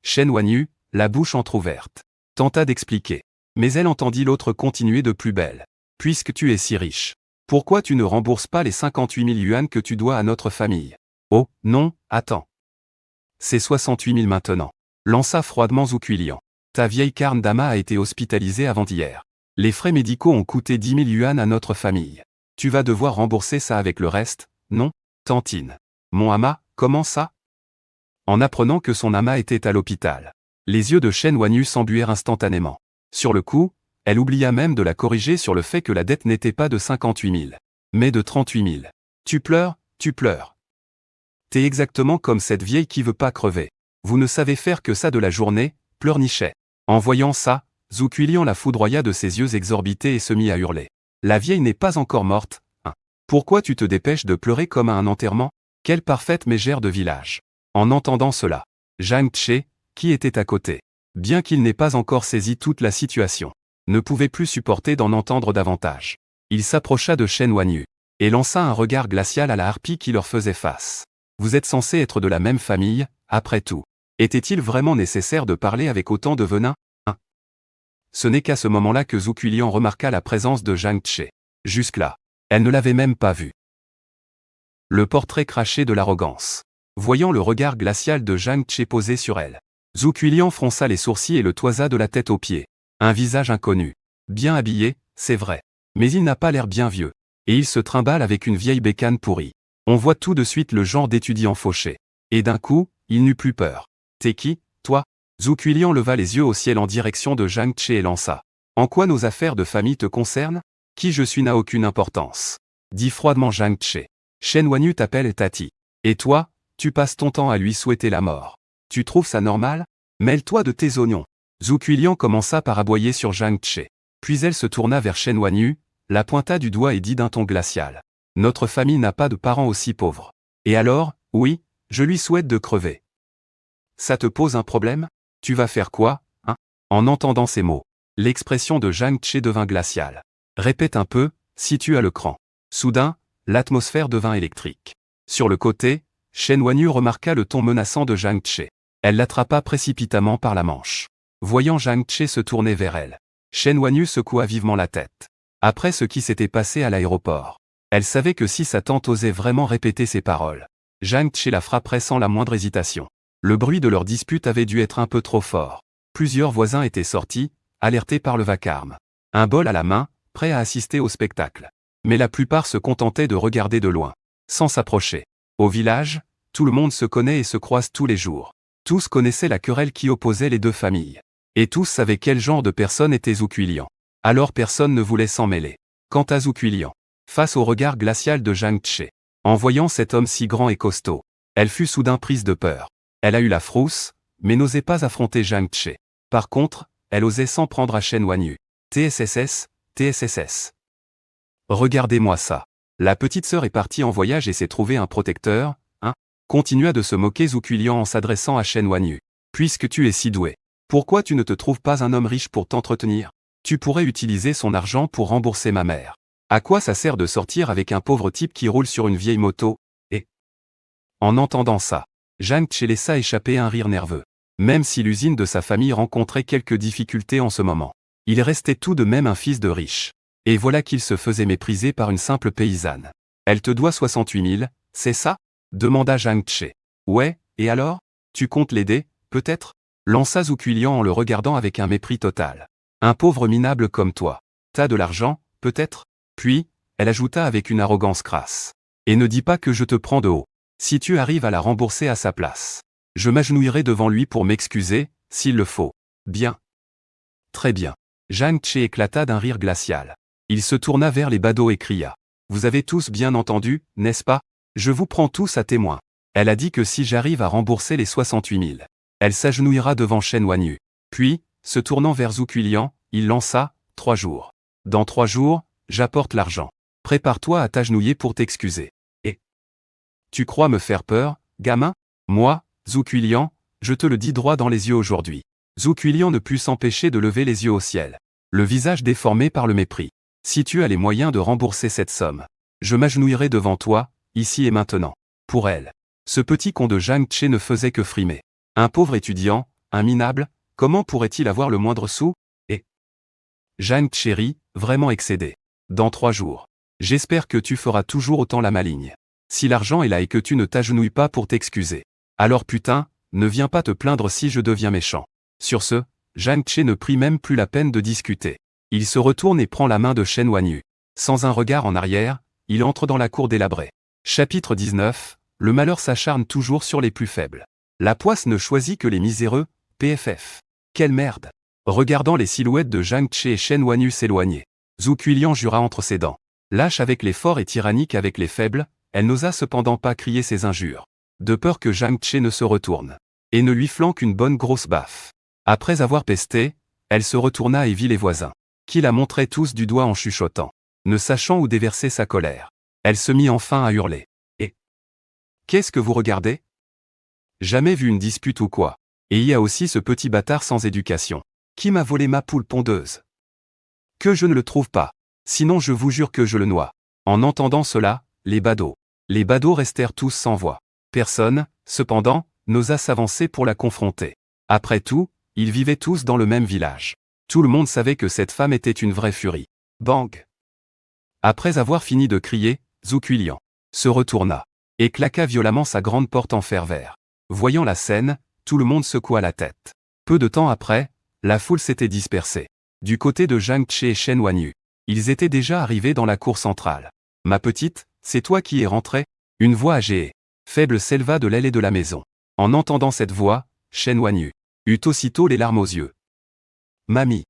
Chen Wanyu, la bouche entr'ouverte, tenta d'expliquer. Mais elle entendit l'autre continuer de plus belle. Puisque tu es si riche, pourquoi tu ne rembourses pas les 58 000 yuan que tu dois à notre famille? Oh, non, attends. C'est 68 000 maintenant. Lança froidement Zhu Liang. Ta vieille carne d'ama a été hospitalisée avant-hier. Les frais médicaux ont coûté 10 000 yuan à notre famille. Tu vas devoir rembourser ça avec le reste, non? Tantine. Mon ama, comment ça? En apprenant que son ama était à l'hôpital. Les yeux de Chen Wanyu s'embuèrent instantanément. Sur le coup, elle oublia même de la corriger sur le fait que la dette n'était pas de 58 000, mais de 38 000. Tu pleures, tu pleures. T'es exactement comme cette vieille qui veut pas crever. Vous ne savez faire que ça de la journée, pleurnichait. En voyant ça, Zhu Liang la foudroya de ses yeux exorbités et se mit à hurler. La vieille n'est pas encore morte, hein. Pourquoi tu te dépêches de pleurer comme à un enterrement? Quelle parfaite mégère de village. En entendant cela, Zhang Tche, qui était à côté, bien qu'il n'ait pas encore saisi toute la situation, ne pouvait plus supporter d'en entendre davantage. Il s'approcha de Chen Wanyu et lança un regard glacial à la harpie qui leur faisait face. Vous êtes censés être de la même famille, après tout. Était-il vraiment nécessaire de parler avec autant de venin, hein? Ce n'est qu'à ce moment-là que Zhu Liang remarqua la présence de Zhang Tche. Jusque-là, elle ne l'avait même pas vu. Le portrait craché de l'arrogance. Voyant le regard glacial de Zhang Tche posé sur elle, Zhu Liang fronça les sourcils et le toisa de la tête aux pieds. Un visage inconnu. Bien habillé, c'est vrai. Mais il n'a pas l'air bien vieux. Et il se trimballe avec une vieille bécane pourrie. On voit tout de suite le genre d'étudiant fauché. Et d'un coup, il n'eut plus peur. T'es qui, toi? Zhu Liang leva les yeux au ciel en direction de Zhang Tche et lança. En quoi nos affaires de famille te concernent? Qui je suis n'a aucune importance. Dit froidement Zhang Tche. Chen Wanyu t'appelle Tati. Et toi, tu passes ton temps à lui souhaiter la mort. Tu trouves ça normal? Mêle-toi de tes oignons. Zhu Liang commença par aboyer sur Zhang Tche. Puis elle se tourna vers Chen Wanyu, la pointa du doigt et dit d'un ton glacial. Notre famille n'a pas de parents aussi pauvres. Et alors, oui, je lui souhaite de crever. Ça te pose un problème? Tu vas faire quoi, hein? En entendant ces mots, l'expression de Zhang Tche devint glaciale. Répète un peu, si tu as le cran. Soudain, l'atmosphère devint électrique. Sur le côté, Chen Wanyu remarqua le ton menaçant de Zhang Tche. Elle l'attrapa précipitamment par la manche. Voyant Zhang Tche se tourner vers elle, Chen Wanyu secoua vivement la tête. Après ce qui s'était passé à l'aéroport, elle savait que si sa tante osait vraiment répéter ses paroles, Zhang Tche la frapperait sans la moindre hésitation. Le bruit de leur dispute avait dû être un peu trop fort. Plusieurs voisins étaient sortis, alertés par le vacarme. Un bol à la main, prêts à assister au spectacle. Mais la plupart se contentaient de regarder de loin, sans s'approcher. Au village, tout le monde se connaît et se croise tous les jours. Tous connaissaient la querelle qui opposait les deux familles. Et tous savaient quel genre de personne était Zhu Liang. Alors personne ne voulait s'en mêler. Quant à Zhu Liang, face au regard glacial de Zhang Tche, en voyant cet homme si grand et costaud, elle fut soudain prise de peur. Elle a eu la frousse, mais n'osait pas affronter Zhang Tche. Par contre, elle osait s'en prendre à Chen Wanyu. TSSS, TSSS. Regardez-moi ça. La petite sœur est partie en voyage et s'est trouvée un protecteur, hein? Continua de se moquer Zhu Liang en s'adressant à Chen Wanyu. Puisque tu es si doué, pourquoi tu ne te trouves pas un homme riche pour t'entretenir? Tu pourrais utiliser son argent pour rembourser ma mère. À quoi ça sert de sortir avec un pauvre type qui roule sur une vieille moto? Et en entendant ça, Zhang Tche laissa échapper un rire nerveux. Même si l'usine de sa famille rencontrait quelques difficultés en ce moment, il restait tout de même un fils de riche. Et voilà qu'il se faisait mépriser par une simple paysanne. Elle te doit 68 000, c'est ça? Demanda Zhang Tche. Ouais, et alors? Tu comptes l'aider, peut-être? Lança Zhu Liang en le regardant avec un mépris total. Un pauvre minable comme toi. T'as de l'argent, peut-être? Puis, elle ajouta avec une arrogance crasse. Et ne dis pas que je te prends de haut. Si tu arrives à la rembourser à sa place, je m'agenouillerai devant lui pour m'excuser, s'il le faut. Bien. Très bien. Zhang Tche éclata d'un rire glacial. Il se tourna vers les badauds et cria. Vous avez tous bien entendu, n'est-ce pas? Je vous prends tous à témoin. Elle a dit que si j'arrive à rembourser les 68 000, elle s'agenouillera devant Chen Wanyu. Puis, se tournant vers Zhu Liang, il lança, 3 jours. Dans 3 jours, j'apporte l'argent. Prépare-toi à t'agenouiller pour t'excuser. Et tu crois me faire peur, gamin? Moi, Zhu Liang, je te le dis droit dans les yeux aujourd'hui. Zhu Liang ne put s'empêcher de lever les yeux au ciel, le visage déformé par le mépris. Si tu as les moyens de rembourser cette somme, je m'agenouillerai devant toi, ici et maintenant. Pour elle, ce petit con de Zhang Che ne faisait que frimer. Un pauvre étudiant, un minable, comment pourrait-il avoir le moindre sou? Et Zhang Che rit, vraiment excédé. Dans 3 jours. J'espère que tu feras toujours autant la maligne. Si l'argent est là et que tu ne t'agenouilles pas pour t'excuser. Alors putain, ne viens pas te plaindre si je deviens méchant. Sur ce, Zhang Che ne prit même plus la peine de discuter. Il se retourne et prend la main de Shen Wanyu. Sans un regard en arrière, il entre dans la cour délabrée. Chapitre 19, le malheur s'acharne toujours sur les plus faibles. La poisse ne choisit que les miséreux, PFF. Quelle merde! Regardant les silhouettes de Zhang Che et Shen Wanyu s'éloigner, Zhu Quilian jura entre ses dents. Lâche avec les forts et tyrannique avec les faibles, elle n'osa cependant pas crier ses injures. De peur que Zhang Che ne se retourne. Et ne lui flanque une bonne grosse baffe. Après avoir pesté, elle se retourna et vit les voisins, qui la montraient tous du doigt en chuchotant, ne sachant où déverser sa colère. Elle se mit enfin à hurler. Et qu'est-ce que vous regardez? Jamais vu une dispute ou quoi? Et il y a aussi ce petit bâtard sans éducation. Qui m'a volé ma poule pondeuse? Que je ne le trouve pas. Sinon je vous jure que je le noie. En entendant cela, les badauds restèrent tous sans voix. Personne, cependant, n'osa s'avancer pour la confronter. Après tout, ils vivaient tous dans le même village. Tout le monde savait que cette femme était une vraie furie. Bang! Après avoir fini de crier, Zhu Quilian se retourna et claqua violemment sa grande porte en fer vert. Voyant la scène, tout le monde secoua la tête. Peu de temps après, la foule s'était dispersée. Du côté de Zhang Che et Shen Wanyu, ils étaient déjà arrivés dans la cour centrale. « Ma petite, c'est toi qui es rentrée ?» Une voix âgée et faible s'éleva de l'aile de la maison. En entendant cette voix, Shen Wanyu eut aussitôt les larmes aux yeux. « Mamie,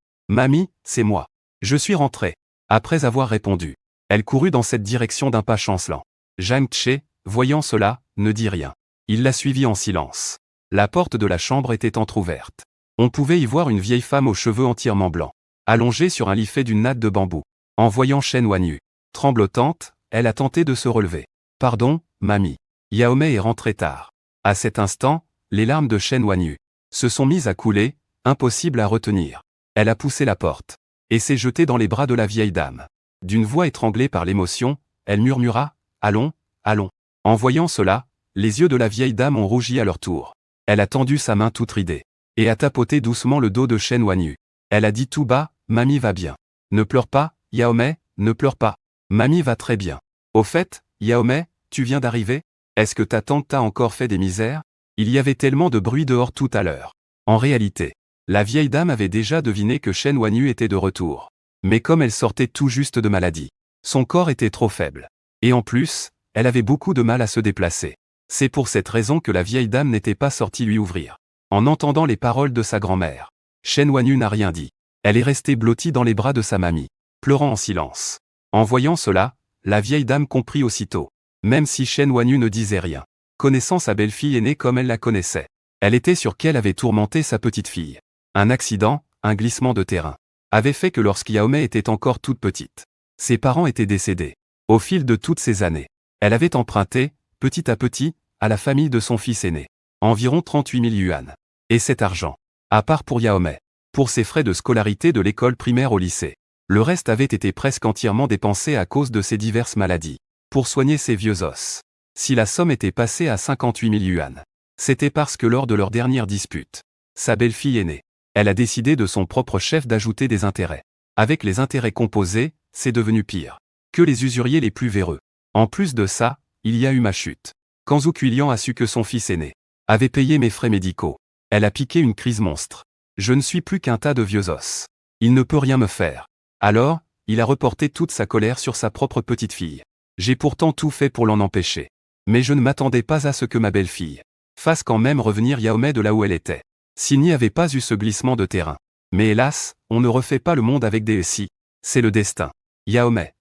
c'est moi. Je suis rentrée. » Après avoir répondu, elle courut dans cette direction d'un pas chancelant. Zhang Che, voyant cela, ne dit rien. Il la suivit en silence. La porte de la chambre était entr'ouverte. On pouvait y voir une vieille femme aux cheveux entièrement blancs, allongée sur un lit fait d'une natte de bambou. En voyant Shen Wanyu, tremblotante, elle a tenté de se relever. « Pardon, mamie. Yao Mei est rentrée tard. » À cet instant, les larmes de Shen Wanyu se sont mises à couler, impossible à retenir. Elle a poussé la porte et s'est jetée dans les bras de la vieille dame. D'une voix étranglée par l'émotion, elle murmura « Allons, allons !» En voyant cela, les yeux de la vieille dame ont rougi à leur tour. Elle a tendu sa main toute ridée et a tapoté doucement le dos de Shen Wanyu. Elle a dit tout bas « Mamie va bien. Ne pleure pas, Yao Mei, ne pleure pas. Mamie va très bien. Au fait, Yao Mei, tu viens d'arriver? Est-ce que ta tante t'a encore fait des misères? » Il y avait tellement de bruit dehors tout à l'heure. En réalité, la vieille dame avait déjà deviné que Shen Wanyu était de retour. Mais comme elle sortait tout juste de maladie, son corps était trop faible. Et en plus, elle avait beaucoup de mal à se déplacer. C'est pour cette raison que la vieille dame n'était pas sortie lui ouvrir. En entendant les paroles de sa grand-mère, Shen Wanyu n'a rien dit. Elle est restée blottie dans les bras de sa mamie, pleurant en silence. En voyant cela, la vieille dame comprit aussitôt. Même si Shen Wanyu ne disait rien, connaissant sa belle-fille aînée comme elle la connaissait, elle était sûre qu'elle avait tourmenté sa petite-fille. Un accident, un glissement de terrain, avait fait que lorsqu'Yao Mei était encore toute petite, ses parents étaient décédés. Au fil de toutes ces années, elle avait emprunté, petit à petit, à la famille de son fils aîné, environ 38 000 yuan. Et cet argent, à part pour Yao Mei, pour ses frais de scolarité de l'école primaire au lycée, le reste avait été presque entièrement dépensé à cause de ses diverses maladies, pour soigner ses vieux os. Si la somme était passée à 58 000 yuan, c'était parce que lors de leur dernière dispute, sa belle-fille aînée, elle a décidé de son propre chef d'ajouter des intérêts. Avec les intérêts composés, c'est devenu pire que les usuriers les plus véreux. En plus de ça, il y a eu ma chute. Quand Zhu Quilian a su que son fils aîné avait payé mes frais médicaux, elle a piqué une crise monstre. Je ne suis plus qu'un tas de vieux os. Il ne peut rien me faire. Alors, il a reporté toute sa colère sur sa propre petite-fille. J'ai pourtant tout fait pour l'en empêcher. Mais je ne m'attendais pas à ce que ma belle-fille fasse quand même revenir Yao Mei de là où elle était. S'il n'y avait pas eu ce glissement de terrain. Mais hélas, on ne refait pas le monde avec des si. C'est le destin. Yao Mei.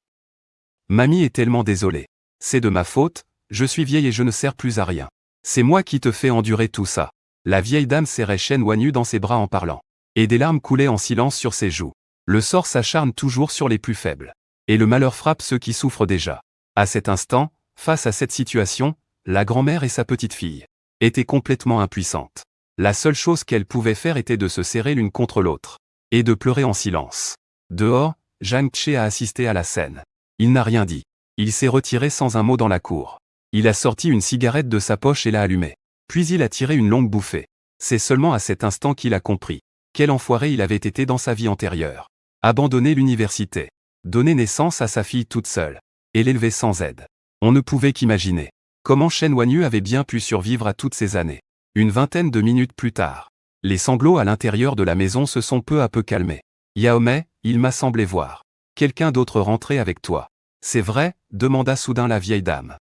Mamie est tellement désolée. C'est de ma faute, je suis vieille et je ne sers plus à rien. C'est moi qui te fais endurer tout ça. La vieille dame serrait Shen Wanyu dans ses bras en parlant. Et des larmes coulaient en silence sur ses joues. Le sort s'acharne toujours sur les plus faibles. Et le malheur frappe ceux qui souffrent déjà. À cet instant, face à cette situation, la grand-mère et sa petite-fille étaient complètement impuissantes. La seule chose qu'elles pouvaient faire était de se serrer l'une contre l'autre et de pleurer en silence. Dehors, Zhang Che a assisté à la scène. Il n'a rien dit. Il s'est retiré sans un mot dans la cour. Il a sorti une cigarette de sa poche et l'a allumée. Puis il a tiré une longue bouffée. C'est seulement à cet instant qu'il a compris quel enfoiré il avait été dans sa vie antérieure. Abandonner l'université. Donner naissance à sa fille toute seule. Et l'élever sans aide. On ne pouvait qu'imaginer comment Shen Wanyu avait bien pu survivre à toutes ces années. Une vingtaine de minutes plus tard, les sanglots à l'intérieur de la maison se sont peu à peu calmés. Yaomei, il m'a semblé voir quelqu'un d'autre rentrer avec toi. C'est vrai, demanda soudain la vieille dame.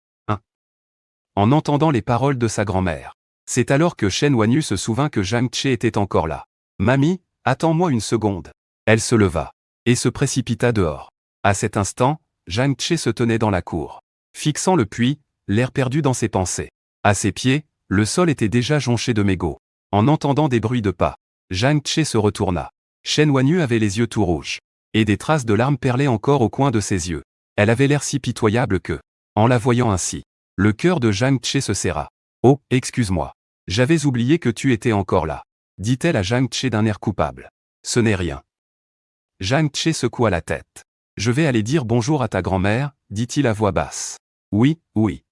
En entendant les paroles de sa grand-mère. C'est alors que Shen Wanyu se souvint que Zhang Che était encore là. Mamie, attends-moi une seconde. Elle se leva et se précipita dehors. À cet instant, Zhang Che se tenait dans la cour, fixant le puits, l'air perdu dans ses pensées. À ses pieds, le sol était déjà jonché de mégots. En entendant des bruits de pas, Zhang Che se retourna. Shen Wanyu avait les yeux tout rouges, et des traces de larmes perlaient encore au coin de ses yeux. Elle avait l'air si pitoyable que, en la voyant ainsi, le cœur de Zhang Che se serra. « Oh, excuse-moi. J'avais oublié que tu étais encore là. » dit-elle à Zhang Che d'un air coupable. « Ce n'est rien. » Zhang Che secoua la tête. « Je vais aller dire bonjour à ta grand-mère, » dit-il à voix basse. « Oui, oui. »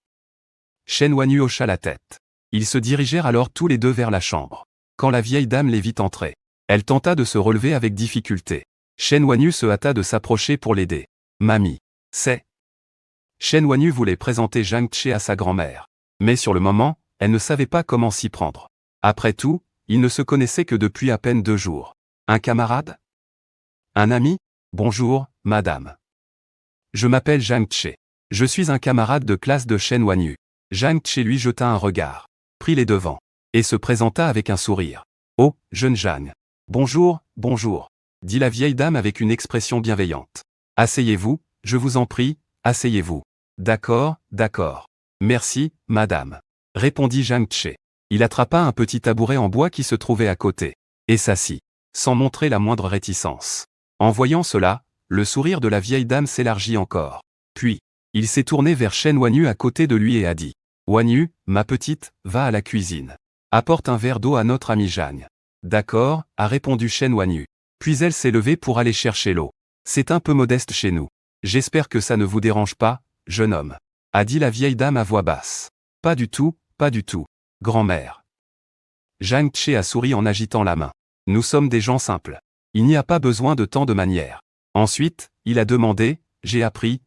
Shen Wanyu hocha la tête. Ils se dirigèrent alors tous les deux vers la chambre. Quand la vieille dame les vit entrer, elle tenta de se relever avec difficulté. Shen Wanyu se hâta de s'approcher pour l'aider. « Mamie. C'est... » Shen Wanyu voulait présenter Zhang Che à sa grand-mère. Mais sur le moment, elle ne savait pas comment s'y prendre. Après tout, ils ne se connaissaient que depuis à peine 2 jours. Un camarade? Un ami? Bonjour, madame. Je m'appelle Zhang Che. Je suis un camarade de classe de Shen Wanyu. Zhang Che lui jeta un regard, prit les devants, et se présenta avec un sourire. Oh, jeune Zhang. Bonjour, bonjour, dit la vieille dame avec une expression bienveillante. Asseyez-vous, je vous en prie, asseyez-vous. D'accord, d'accord. Merci, madame, répondit Zhang Che. Il attrapa un petit tabouret en bois qui se trouvait à côté, et s'assit, sans montrer la moindre réticence. En voyant cela, le sourire de la vieille dame s'élargit encore. Puis, il s'est tourné vers Shen Wanyu à côté de lui et a dit « Wanyu, ma petite, va à la cuisine. Apporte un verre d'eau à notre ami Zhang. »« D'accord, » a répondu Shen Wanyu. Puis elle s'est levée pour aller chercher l'eau. « C'est un peu modeste chez nous. J'espère que ça ne vous dérange pas, jeune homme, » a dit la vieille dame à voix basse. « Pas du tout, grand-mère. » Zhang Che a souri en agitant la main. « Nous sommes des gens simples. Il n'y a pas besoin de tant de manières. » Ensuite, il a demandé « J'ai appris,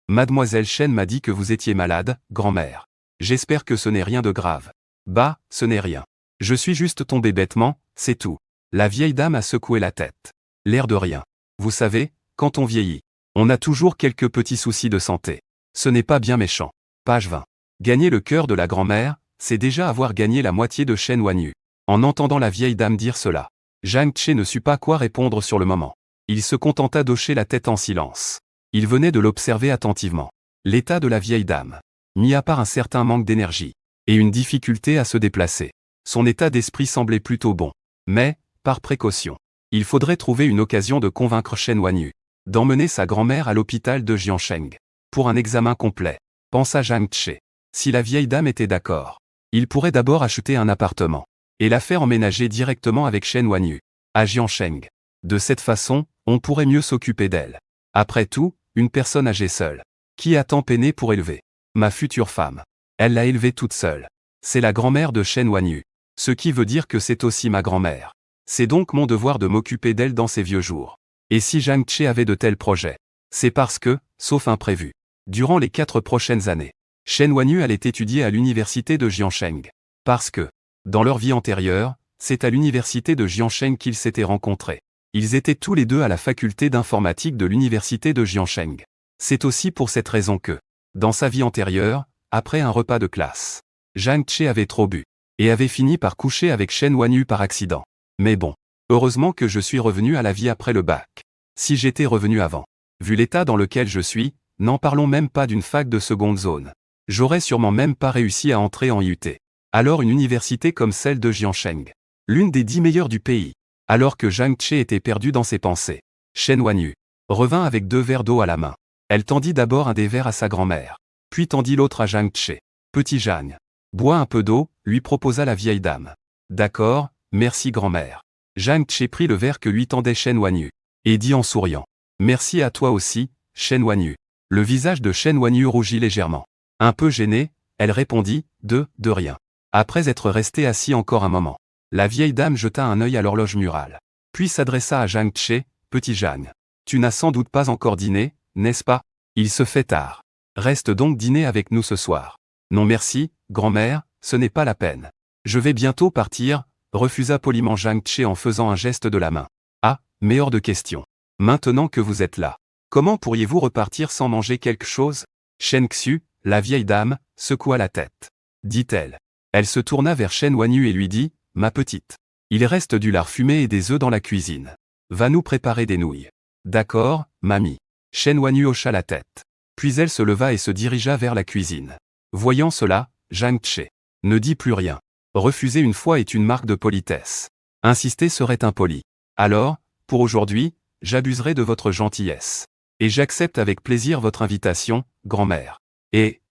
Mademoiselle Shen m'a dit que vous étiez malade, grand-mère. J'espère que ce n'est rien de grave. » Bah, ce n'est rien. Je suis juste tombé bêtement, c'est tout. La vieille dame a secoué la tête. L'air de rien. Vous savez, quand on vieillit, on a toujours quelques petits soucis de santé. Ce n'est pas bien méchant. Page 20. Gagner le cœur de la grand-mère, c'est déjà avoir gagné la moitié de Shen Wanyu. En entendant la vieille dame dire cela, Zhang Che ne sut pas quoi répondre sur le moment. Il se contenta d'hocher la tête en silence. Il venait de l'observer attentivement. L'état de la vieille dame, mis à part un certain manque d'énergie, et une difficulté à se déplacer. Son état d'esprit semblait plutôt bon. Mais, par précaution, il faudrait trouver une occasion de convaincre Shen Wanyu d'emmener sa grand-mère à l'hôpital de Jiansheng pour un examen complet, pensa Zhang Che. Si la vieille dame était d'accord, il pourrait d'abord acheter un appartement et la faire emménager directement avec Shen Wanyu à Jiansheng. De cette façon, on pourrait mieux s'occuper d'elle. Après tout, une personne âgée seule, qui a tant peiné pour élever ma future femme. Elle l'a élevée toute seule. C'est la grand-mère de Shen Wanyu, ce qui veut dire que c'est aussi ma grand-mère. C'est donc mon devoir de m'occuper d'elle dans ses vieux jours. Et si Zhang Che avait de tels projets, c'est parce que, sauf imprévu, durant les 4 prochaines années, Shen Wanyu allait étudier à l'université de Jiansheng. Parce que, dans leur vie antérieure, c'est à l'université de Jiansheng qu'ils s'étaient rencontrés. Ils étaient tous les deux à la faculté d'informatique de l'université de Jiansheng. C'est aussi pour cette raison que, dans sa vie antérieure, après un repas de classe, Zhang Che avait trop bu, et avait fini par coucher avec Shen Wanyu par accident. Mais bon, heureusement que je suis revenu à la vie après le bac. Si j'étais revenu avant, vu l'état dans lequel je suis, n'en parlons même pas d'une fac de seconde zone. J'aurais sûrement même pas réussi à entrer en IUT. Alors une université comme celle de Jiansheng, l'une des 10 meilleures du pays. Alors que Zhang Che était perdu dans ses pensées, Shen Wanyu revint avec 2 verres d'eau à la main. Elle tendit d'abord un des verres à sa grand-mère, puis tendit l'autre à Zhang Che. « Petit Zhang, bois un peu d'eau », lui proposa la vieille dame. « D'accord, merci grand-mère. » Zhang Che prit le verre que lui tendait Shen Wanyu, et dit en souriant. Merci à toi aussi, Shen Wanyu. Le visage de Shen Wanyu rougit légèrement. Un peu gênée, elle répondit, de rien. Après être restée assis encore un moment, la vieille dame jeta un œil à l'horloge murale. Puis s'adressa à Zhang Tche, petit Zhang. Tu n'as sans doute pas encore dîné, n'est-ce pas? Il se fait tard. Reste donc dîner avec nous ce soir. Non merci, grand-mère, ce n'est pas la peine. Je vais bientôt partir, refusa poliment Zhang Tche en faisant un geste de la main. Ah, mais hors de question. Maintenant que vous êtes là, comment pourriez-vous repartir sans manger quelque chose? Shen Xu, la vieille dame, secoua la tête. Dit-elle. Elle se tourna vers Shen Wanyu et lui dit, ma petite. Il reste du lard fumé et des œufs dans la cuisine. Va nous préparer des nouilles. D'accord, mamie. Shen Wanyu hocha la tête. Puis elle se leva et se dirigea vers la cuisine. Voyant cela, Zhang Tche ne dit plus rien. Refuser une fois est une marque de politesse. Insister serait impoli. Alors, pour aujourd'hui, j'abuserai de votre gentillesse. Et j'accepte avec plaisir votre invitation, grand-mère. Et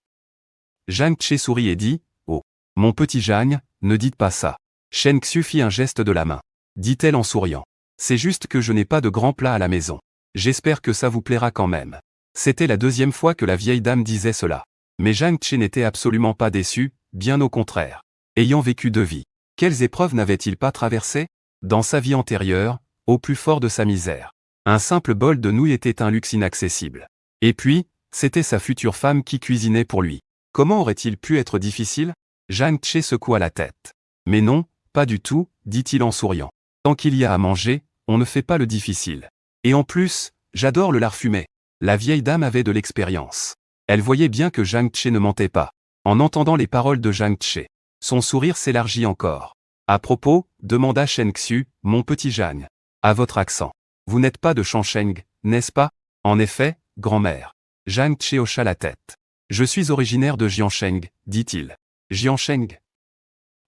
Zhang Tche sourit et dit, oh, mon petit Zhang, ne dites pas ça. Shen Xu fit un geste de la main. Dit-elle en souriant. C'est juste que je n'ai pas de grand plat à la maison. J'espère que ça vous plaira quand même. C'était la deuxième fois que la vieille dame disait cela. Mais Zhang Tche n'était absolument pas déçu, bien au contraire. Ayant vécu 2 vies, quelles épreuves n'avait-il pas traversées? Dans sa vie antérieure, au plus fort de sa misère, un simple bol de nouilles était un luxe inaccessible. Et puis, c'était sa future femme qui cuisinait pour lui. Comment aurait-il pu être difficile? Zhang Tche secoua la tête. Mais non, pas du tout, dit-il en souriant. Tant qu'il y a à manger, on ne fait pas le difficile. Et en plus, j'adore le lard fumé. La vieille dame avait de l'expérience. Elle voyait bien que Zhang Tche ne mentait pas. En entendant les paroles de Zhang Tche, son sourire s'élargit encore. À propos, demanda Shen Xu, mon petit Zhang. À votre accent. Vous n'êtes pas de Shansheng, n'est-ce pas? En effet, grand-mère. Zhang Tche hocha la tête. Je suis originaire de Jiansheng, dit-il. Jiansheng?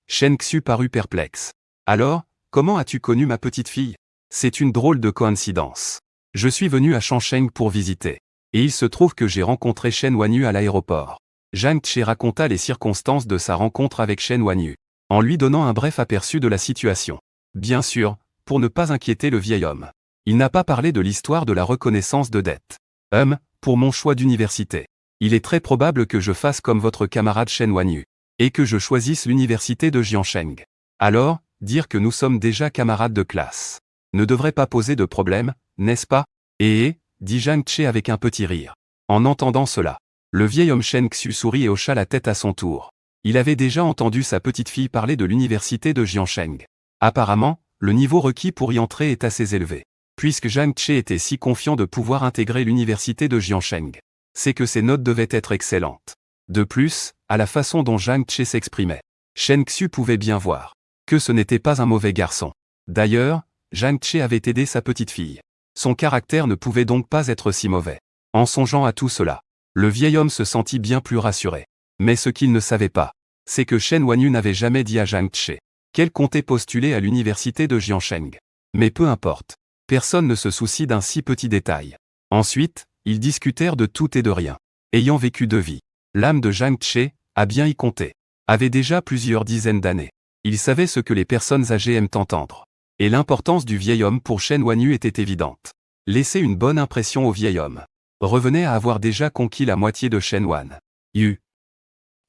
Shen Xu parut perplexe. Alors, comment as-tu connu ma petite fille? C'est une drôle de coïncidence. Je suis venu à Shansheng pour visiter. Et il se trouve que j'ai rencontré Shen Wanyu à l'aéroport. Zhang Tche raconta les circonstances de sa rencontre avec Shen Wanyu, en lui donnant un bref aperçu de la situation. Bien sûr, pour ne pas inquiéter le vieil homme. Il n'a pas parlé de l'histoire de la reconnaissance de dette. Pour mon choix d'université. Il est très probable que je fasse comme votre camarade Shen Wanyu, et que je choisisse l'université de Jiansheng. Alors, dire que nous sommes déjà camarades de classe ne devrait pas poser de problème, n'est-ce pas? Dit Zhang Tche avec un petit rire. En entendant cela, le vieil homme Shen Xu sourit et hocha la tête à son tour. Il avait déjà entendu sa petite fille parler de l'université de Jiansheng. Apparemment, le niveau requis pour y entrer est assez élevé. Puisque Zhang Tche était si confiant de pouvoir intégrer l'université de Jiansheng, c'est que ses notes devaient être excellentes. De plus, à la façon dont Zhang Tche s'exprimait, Shen Xu pouvait bien voir que ce n'était pas un mauvais garçon. D'ailleurs, Zhang Tche avait aidé sa petite fille. Son caractère ne pouvait donc pas être si mauvais. En songeant à tout cela, le vieil homme se sentit bien plus rassuré. Mais ce qu'il ne savait pas, c'est que Shen Wanyu n'avait jamais dit à Zhang Tche qu'elle comptait postuler à l'université de Jiansheng. Mais peu importe. Personne ne se soucie d'un si petit détail. Ensuite, ils discutèrent de tout et de rien. Ayant vécu 2 vies, l'âme de Zhang Tche, à bien y compter, avait déjà plusieurs dizaines d'années. Il savait ce que les personnes âgées aiment entendre. Et l'importance du vieil homme pour Shen Wanyu était évidente. Laisser une bonne impression au vieil homme revenait à avoir déjà conquis la moitié de Shen Wanyu.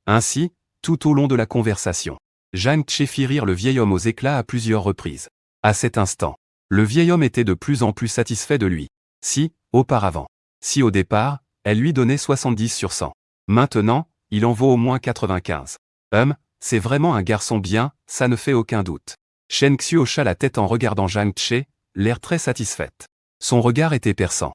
Ainsi, tout au long de la conversation, Zhang Tche fit rire le vieil homme aux éclats à plusieurs reprises. À cet instant, le vieil homme était de plus en plus satisfait de lui. Si, auparavant, si au départ, elle lui donnait 70 sur 100. Maintenant, il en vaut au moins 95. C'est vraiment un garçon bien, ça ne fait aucun doute. Shen Xu hocha la tête en regardant Zhang Tche, l'air très satisfaite. Son regard était perçant.